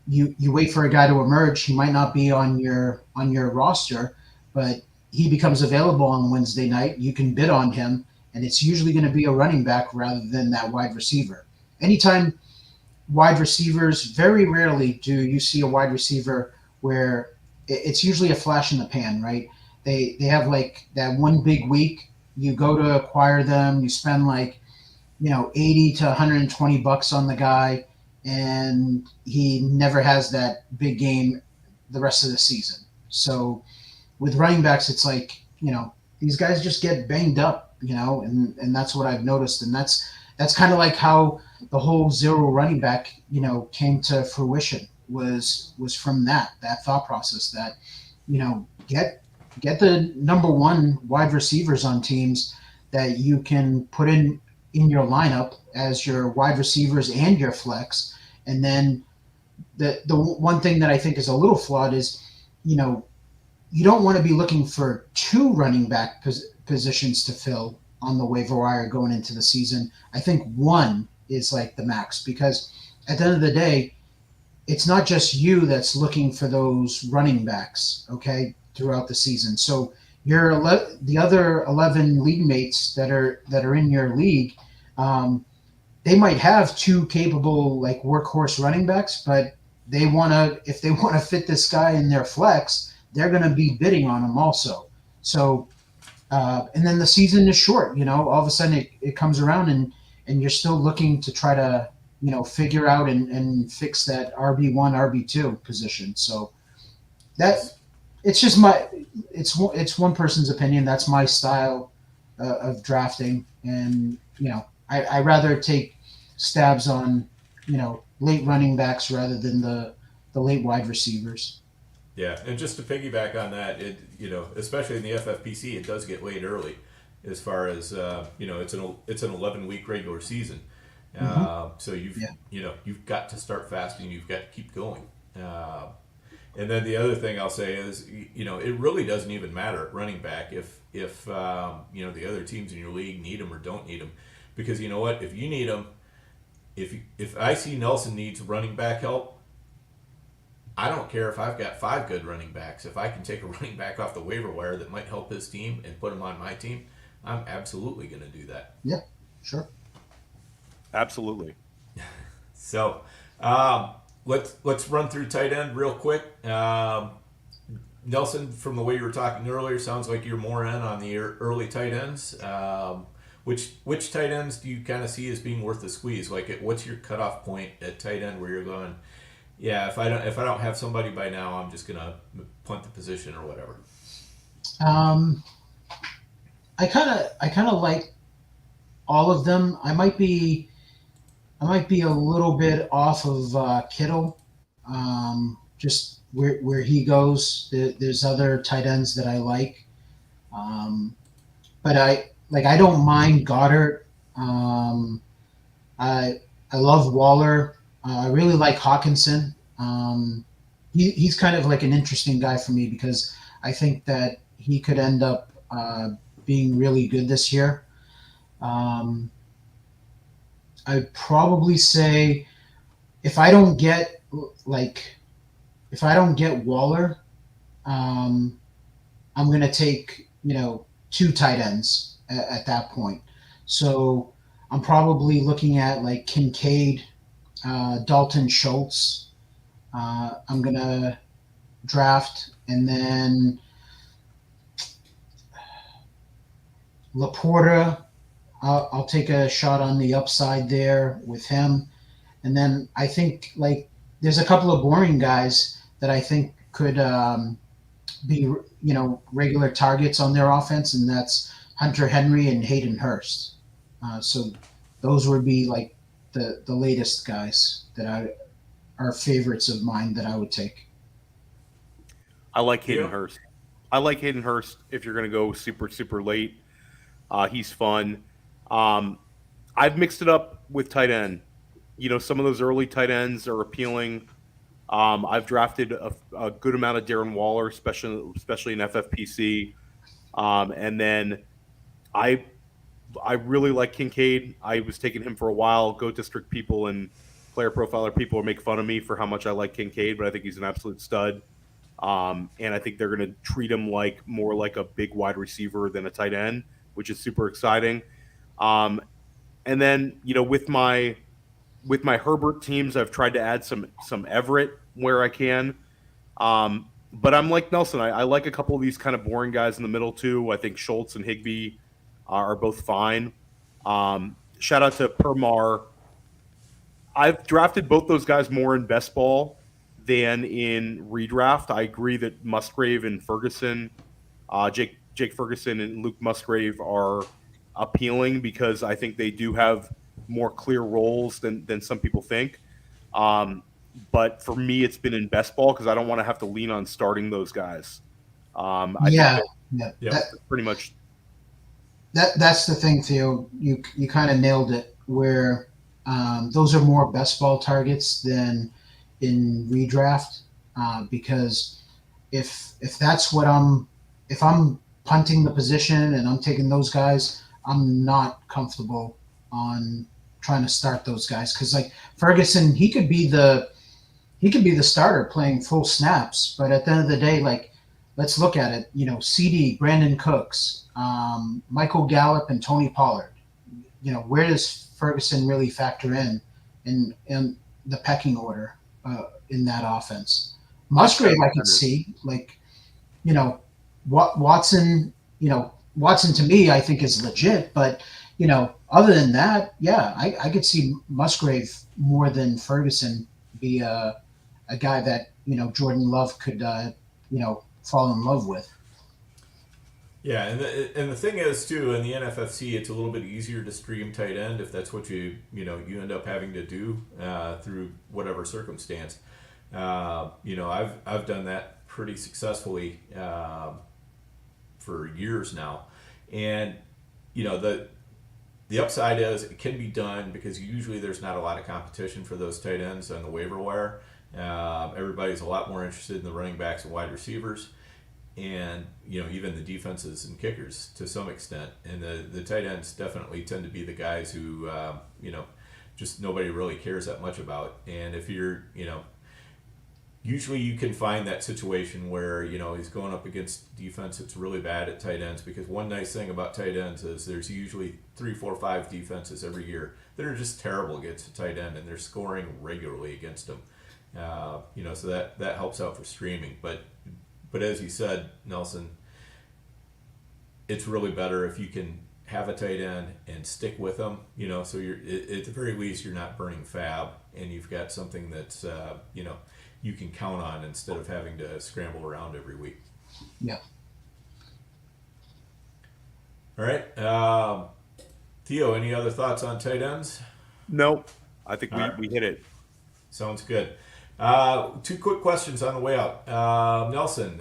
you wait for a guy to emerge. He might not be on your roster, but he becomes available on Wednesday night. You can bid on him, and it's usually going to be a running back rather than that wide receiver. Anytime wide receivers, very rarely do you see a wide receiver where it's usually a flash in the pan, right? They have like that one big week. You go to acquire them. You spend like, $80 to $120 on the guy, and he never has that big game the rest of the season. So with running backs, it's like, these guys just get banged up, and that's what I've noticed. And that's kind of like how the whole zero running back, came to fruition, was from that thought process that, get the number 1 wide receivers on teams that you can put in your lineup as your wide receivers and your flex. And then the one thing that I think is a little flawed is, you don't want to be looking for two running back positions to fill on the waiver wire going into the season. I think one is like the max, because at the end of the day, it's not just you that's looking for those running backs, okay, throughout the season. So the other 11 league mates that are in your league, they might have two capable like workhorse running backs, but if they want to fit this guy in their flex, they're going to be bidding on him also. So and then the season is short. All of a sudden it comes around, and you're still looking to try to figure out and fix that RB1, RB2 position. So that it's just it's one person's opinion. That's my style of drafting, and I rather take stabs on late running backs rather than the late wide receivers. Yeah, and just to piggyback on that, especially in the FFPC, it does get late early, as far as it's an 11-week regular season, so you've got to start fast and you've got to keep going. And then the other thing I'll say is, it really doesn't even matter at running back if the other teams in your league need them or don't need them, because you know what, if you need them, if I see Nelson needs running back help, I don't care if I've got 5 good running backs. If I can take a running back off the waiver wire that might help his team and put him on my team, I'm absolutely going to do that. Yeah, sure. Absolutely. So let's run through tight end real quick. Nelson, from the way you were talking earlier, sounds like you're more in on the early tight ends. Which tight ends do you kind of see as being worth the squeeze? Like, what's your cutoff point at tight end where you're going, yeah, if I don't have somebody by now, I'm just gonna punt the position or whatever. I kind of like all of them. I might be a little bit off of Kittle, just where he goes. There's other tight ends that I like, but I don't mind Goddard. I love Waller. I really like Hawkinson. He's kind of like an interesting guy for me, because I think that he could end up being really good this year. I'd probably say if I don't get Waller, I'm gonna take 2 tight ends at that point. So I'm probably looking at like Kincaid, Dalton Schultz. I'm gonna draft, and then Laporta. I'll take a shot on the upside there with him, and then I think there's a couple of boring guys that I think could be regular targets on their offense, and that's Hunter Henry and Hayden Hurst. So those would be like the latest guys that are favorites of mine that I would take. I like Hayden Hurst. I like Hayden Hurst if you're going to go super, super late. He's fun. I've mixed it up with tight end. Some of those early tight ends are appealing. I've drafted a good amount of Darren Waller, especially in FFPC. And then I really like Kincaid. I was taking him for a while. GoatDistrict people and player profiler people make fun of me for how much I like Kincaid, but I think he's an absolute stud. And I think they're going to treat him more like a big wide receiver than a tight end, which is super exciting. And then, with my Herbert teams, I've tried to add some Everett where I can. But I'm like Nelson. I like a couple of these kind of boring guys in the middle too. I think Schultz and Higbee are both fine. Shout out to Permar. I've drafted both those guys more in best ball than in redraft. I agree that Musgrave and Ferguson, Jake Ferguson and Luke Musgrave are appealing because I think they do have more clear roles than some people think. But for me, it's been in best ball because I don't want to have to lean on starting those guys. Yeah. Pretty much. That's the thing, Theo. You kind of nailed it. Where those are more best ball targets than in redraft, because if that's what if I'm punting the position and I'm taking those guys, I'm not comfortable on trying to start those guys because like Ferguson, he could be the starter playing full snaps, but at the end of the day, like let's look at it. CD, Brandon Cooks, Michael Gallup, and Tony Pollard. Where does Ferguson really factor in the pecking order in that offense? Musgrave, I could see Watson. Watson to me, I think is legit, but other than that, yeah, I could see Musgrave more than Ferguson be a guy that Jordan Love could fall in love with. Yeah, and the thing is too in the NFFC, it's a little bit easier to stream tight end if that's what you end up having to do through whatever circumstance. I've done that pretty successfully for years now, and the upside is it can be done because usually there's not a lot of competition for those tight ends on the waiver wire. Everybody's a lot more interested in the running backs and wide receivers, and even the defenses and kickers to some extent. And the tight ends definitely tend to be the guys who just nobody really cares that much about. And if you're usually you can find that situation where he's going up against defense that's really bad at tight ends, because one nice thing about tight ends is there's usually 3, 4, 5 defenses every year that are just terrible against a tight end, and they're scoring regularly against them. So that helps out for streaming. But as you said, Nelson, it's really better if you can have a tight end and stick with them. So you're at the very least you're not burning fab, and you've got something that's you can count on instead of having to scramble around every week. Yeah. All right, Theo, any other thoughts on tight ends? No, I think we hit it. Sounds good. 2 quick questions on the way out. Nelson,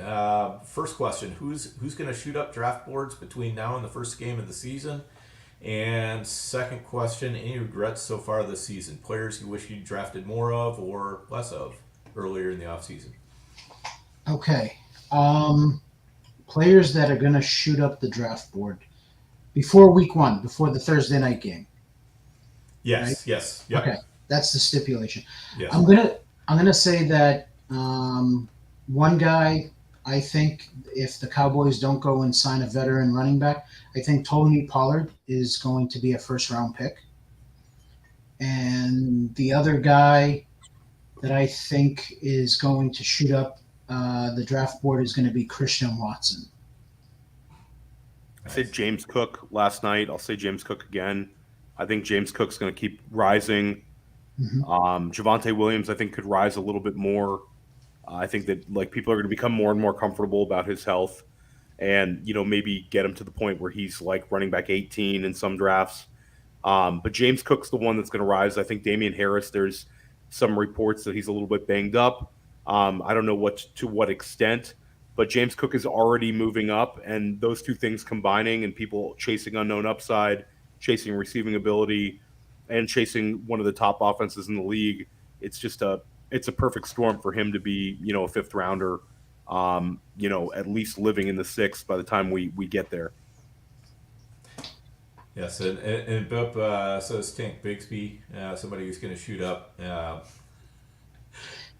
first question: Who's going to shoot up draft boards between now and the first game of the season? And second question: Any regrets so far this season? Players you wish you drafted more of or less of earlier in the offseason? Okay. Players that are going to shoot up the draft board before week 1, before the Thursday night game. Yes. Right? Yes. Yep. Okay. That's the stipulation. Yes. I'm gonna say that one guy, I think if the Cowboys don't go and sign a veteran running back, I think Tony Pollard is going to be a first-round pick. And the other guy that I think is going to shoot up the draft board is going to be Christian Watson. I said James Cook last night. I'll say James Cook again. I think James Cook's going to keep rising. Mm-hmm. Javonte Williams, I think, could rise a little bit more. I think that people are going to become more and more comfortable about his health, and maybe get him to the point where he's like running back 18 in some drafts. But James Cook's the one that's going to rise. I think Damian Harris, there's some reports that he's a little bit banged up. I don't know to what extent, but James Cook is already moving up, and those two things combining, and people chasing unknown upside, chasing receiving ability, and chasing one of the top offenses in the league, it's a perfect storm for him to be a 5th rounder, at least living in the 6th by the time we get there. Yes, and Bip says Tank Bigsby, somebody who's going to shoot up.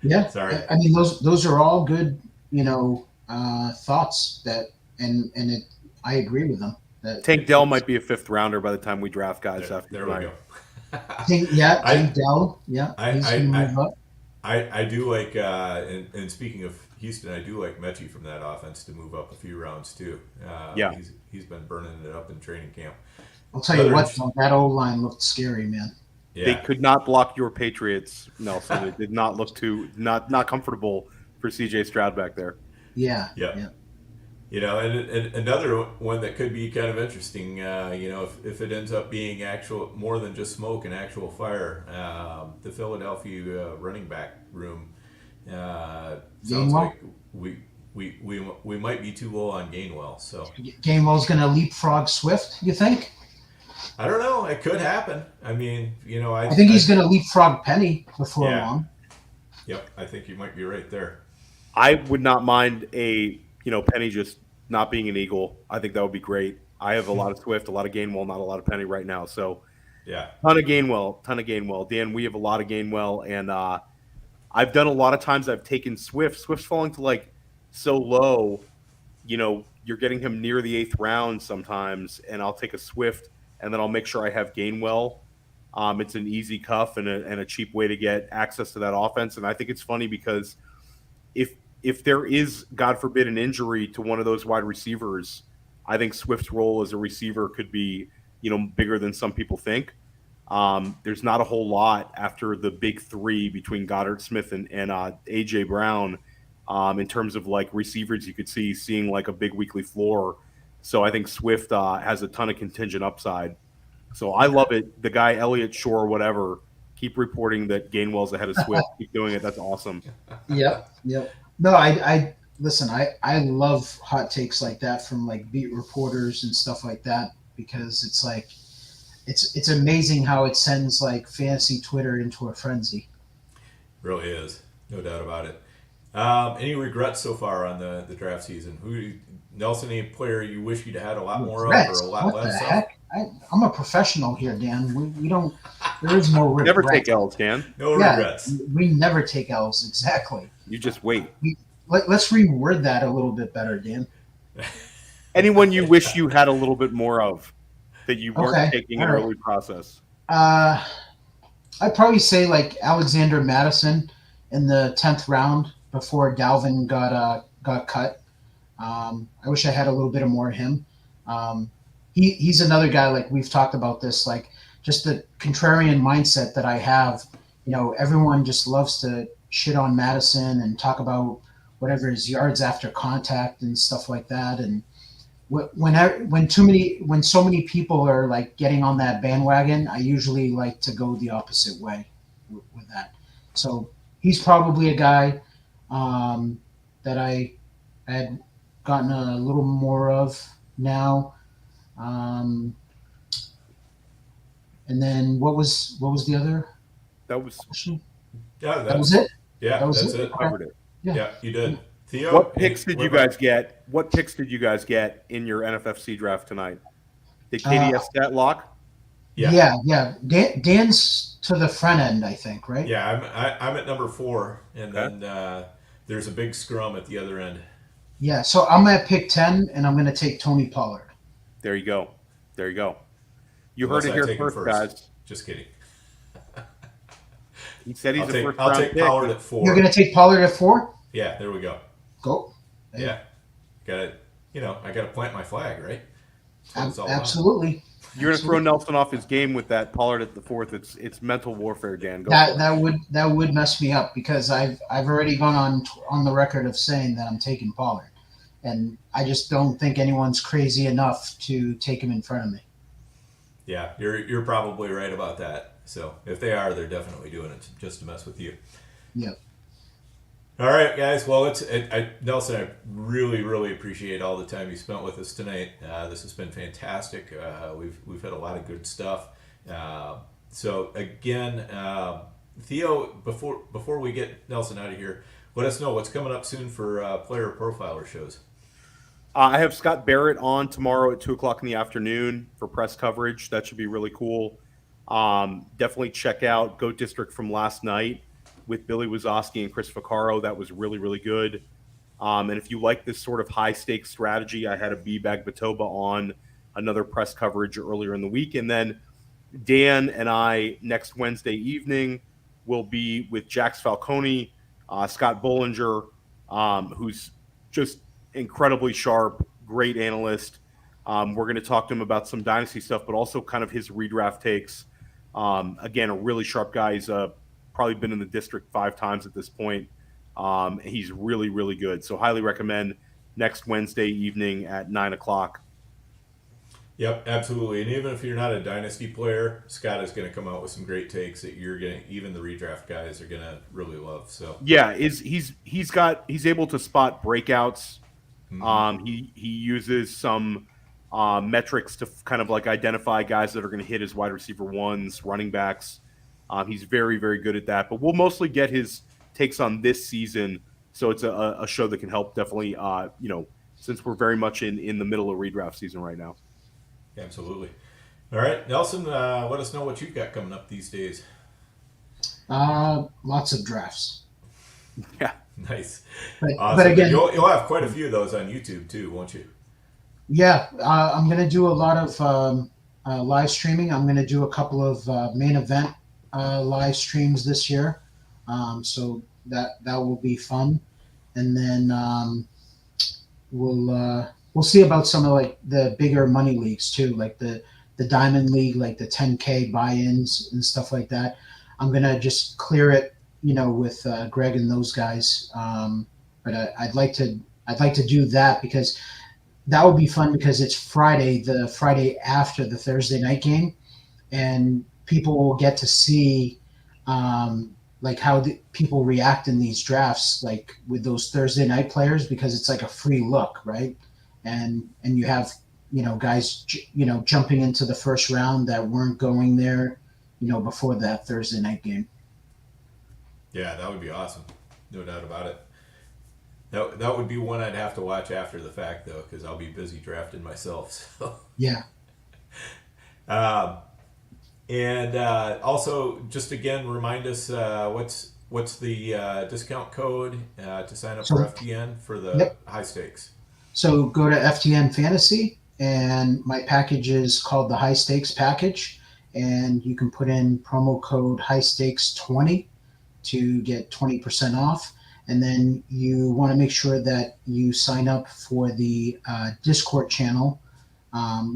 Yeah, sorry. I mean those are all good thoughts that and I agree with them. Tank Dell might be a 5th rounder by the time we draft guys after there tonight. we go. Tank Dell, yeah, he's going to move up. I do like, and speaking of Houston, I do like Mechie from that offense to move up a few rounds too. He's been burning it up in training camp. I'll tell you what, that O-line looked scary, man. Yeah. They could not block your Patriots, Nelson. It did not look not comfortable for CJ Stroud back there. Yeah. And another one that could be kind of interesting, if it ends up being more than just smoke and actual fire, the Philadelphia running back room sounds like we might be too low on Gainwell. So Gainwell's going to leapfrog Swift, you think? I don't know. It could happen. I mean, I think he's going to leapfrog Penny before long. Yep, I think you might be right there. I would not mind Penny just not being an Eagle. I think that would be great. I have a lot of Swift, a lot of Gainwell, not a lot of Penny right now. So Yeah. ton of Gainwell. Dan, we have a lot of Gainwell, and I've done a lot of times I've taken Swift. Swift's falling to like so low, you're getting him near the 8th round sometimes, and I'll take a Swift, and then I'll make sure I have Gainwell. It's an easy cuff and a cheap way to get access to that offense. And I think it's funny because if there is, God forbid, an injury to one of those wide receivers, I think Swift's role as a receiver could be, bigger than some people think. There's not a whole lot after the big three between Goddard, Smith, and A.J. Brown in terms of like receivers you could see seeing like a big weekly floor. So I think Swift has a ton of contingent upside. So I love it. The guy, Elliott Shore, whatever, keep reporting that Gainwell's ahead of Swift. Keep doing it. That's awesome. Yep. No, I listen. I love hot takes like that from like beat reporters and stuff like that, because it's like it's amazing how it sends like fantasy Twitter into a frenzy. Really is, no doubt about it. Any regrets so far on the draft season? Nelson, any player you wish you'd had a lot more of or a lot what less the of? heck? I'm a professional here, Dan. We don't. There is no regret. Never take L's, Dan. No regrets. We never take L's. Exactly. You just wait. Let's reword that a little bit better, Dan. Anyone you wish you had a little bit more of that you weren't taking in early process? I'd probably say like Alexander Madison in the 10th round before Dalvin got cut. I wish I had a little bit of more of him. He's another guy, like we've talked about this, like just the contrarian mindset that I have. Everyone just loves to shit on Madison and talk about whatever his yards after contact and stuff like that. And when so many people are like getting on that bandwagon, I usually like to go the opposite way with that. So he's probably a guy that I had gotten a little more of now. And then what was the other That was question? Yeah, That was it. Yeah, That was that's it. it. covered it. Yeah, you did. Theo, What picks did you guys get? What picks did you guys get in your NFFC draft tonight? Did KDS stat lock? Yeah. Dan's to the front end, I think, right? Yeah, I'm at number 4, and then there's a big scrum at the other end. Yeah, so I'm at pick 10, and I'm going to take Tony Pollard. There you go. You Unless heard it I here take him first, guys. Just kidding. He said he's a first I'll round take pick. Pollard at 4. You're going to take Pollard at 4? Yeah, there we go. Go. Yeah, got it. I got to plant my flag, right? That's what it's all about. Absolutely. You're going to throw Nelson off his game with that Pollard at the 4th. It's mental warfare, Dan. Go That would mess me up, because I've already gone on the record of saying that I'm taking Pollard, and I just don't think anyone's crazy enough to take him in front of me. Yeah, you're probably right about that. So if they are, they're definitely doing it just to mess with you. Yeah. All right, guys. Well, Nelson, I really, really appreciate all the time you spent with us tonight. This has been fantastic. We've had a lot of good stuff. So again, Theo, before we get Nelson out of here, let us know what's coming up soon for player profiler shows. I have Scott Barrett on tomorrow at 2:00 in the afternoon for press coverage. That should be really cool. Definitely check out Goat District from last night with Billy Wazowski and Chris Vaccaro. That was really, really good. And if you like this sort of high-stakes strategy, I had a B-Bag Batoba on another press coverage earlier in the week. And then Dan and I, next Wednesday evening, will be with Jax Falcone, Scott Bollinger, who's just incredibly sharp, great analyst. We're going to talk to him about some dynasty stuff, but also kind of his redraft takes. Again, a really sharp guy. He's probably been in the district 5 times at this point. He's really, really good. So highly recommend next Wednesday evening at 9:00. Yep, absolutely. And even if you're not a dynasty player, Scott is going to come out with some great takes that even the redraft guys are going to really love. So yeah, he's able to spot breakouts. Mm-hmm. He uses some metrics to kind of like identify guys that are going to hit his wide receiver ones, running backs. He's very, very good at that. But we'll mostly get his takes on this season So it's a show that can help definitely, since we're very much in the middle of redraft season right now. Absolutely. All right, Nelson, let us know what you've got coming up these days. Lots of drafts. Yeah. Nice. But, Awesome. but again, you'll have quite a few of those on YouTube too, won't you? yeah, I'm going to do a lot of live streaming. I'm going to do a couple of main event live streams this year. So that will be fun. And then we'll see about some of like the bigger money leagues too, like the Diamond League, like the 10K buy-ins and stuff like that. I'm going to just clear it, with Greg and those guys. But I'd like to do that because that would be fun because it's Friday, the Friday after the Thursday night game, and people will get to see like how people react in these drafts, like with those Thursday night players, because it's like a free look, right? And you have guys jumping into the first round that weren't going there, before that Thursday night game. Yeah, that would be awesome. No doubt about it. That would be one I'd have to watch after the fact, though, because I'll be busy drafting myself. So. Yeah. And also, just again, remind us what's the discount code to sign up for FTN for the high stakes. So go to FTN Fantasy, and my package is called the High Stakes Package, and you can put in promo code High Stakes 20 to get 20% off. And then you want to make sure that you sign up for the Discord channel,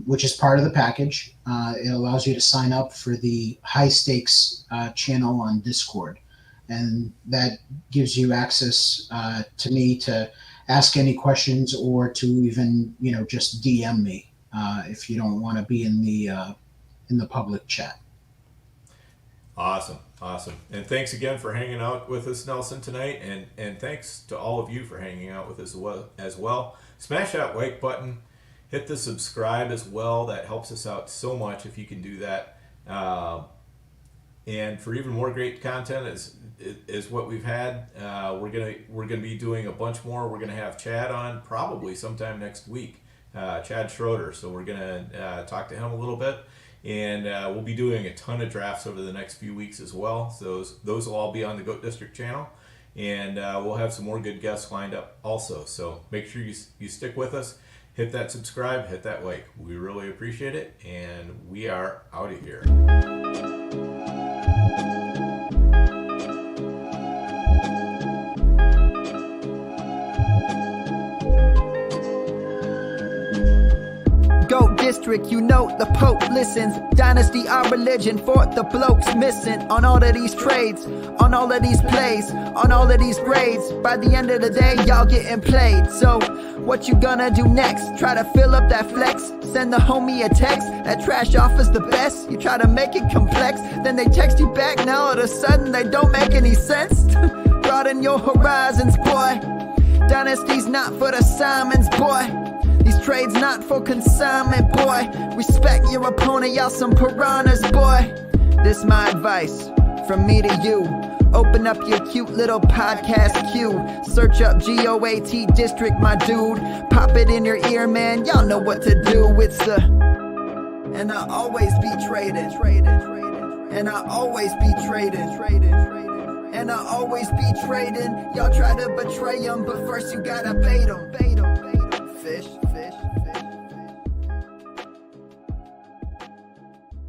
which is part of the package. It allows you to sign up for the High Stakes channel on Discord. And that gives you access to me to ask any questions or to even, just DM me if you don't want to be in the public chat. Awesome. And thanks again for hanging out with us, Nelson, tonight. And thanks to all of you for hanging out with us as well. Smash that like button. Hit the subscribe as well. That helps us out so much if you can do that. And for even more great content is what we've had. We're gonna be doing a bunch more. We're gonna have Chad on probably sometime next week. Chad Schroeder. So we're gonna talk to him a little bit. And we'll be doing a ton of drafts over the next few weeks as well. So those will all be on the Goat District channel. And we'll have some more good guests lined up also. So make sure you stick with us. Hit that subscribe, hit that like. We really appreciate it. And we are out of here. Goat District, the Pope listens. Dynasty, our religion, for the blokes missing. On all of these trades, on all of these plays, on all of these grades. By the end of the day, y'all getting played. So, what you gonna do next? Try to fill up that flex? Send the homie a text? That trash offer's the best? You try to make it complex, then they text you back. Now all of a sudden, they don't make any sense. Broaden your horizons, boy. Dynasty's not for the Simons, boy. These trades not for consignment, boy. Respect your opponent, y'all some piranhas, boy. This my advice, from me to you. Open up your cute little podcast queue. Search up GOAT District, my dude. Pop it in your ear, man, y'all know what to do. It's the... And I always be traded. And I always be traded. And I always be trading. Y'all try to betray them, but first you gotta bait them. Fish.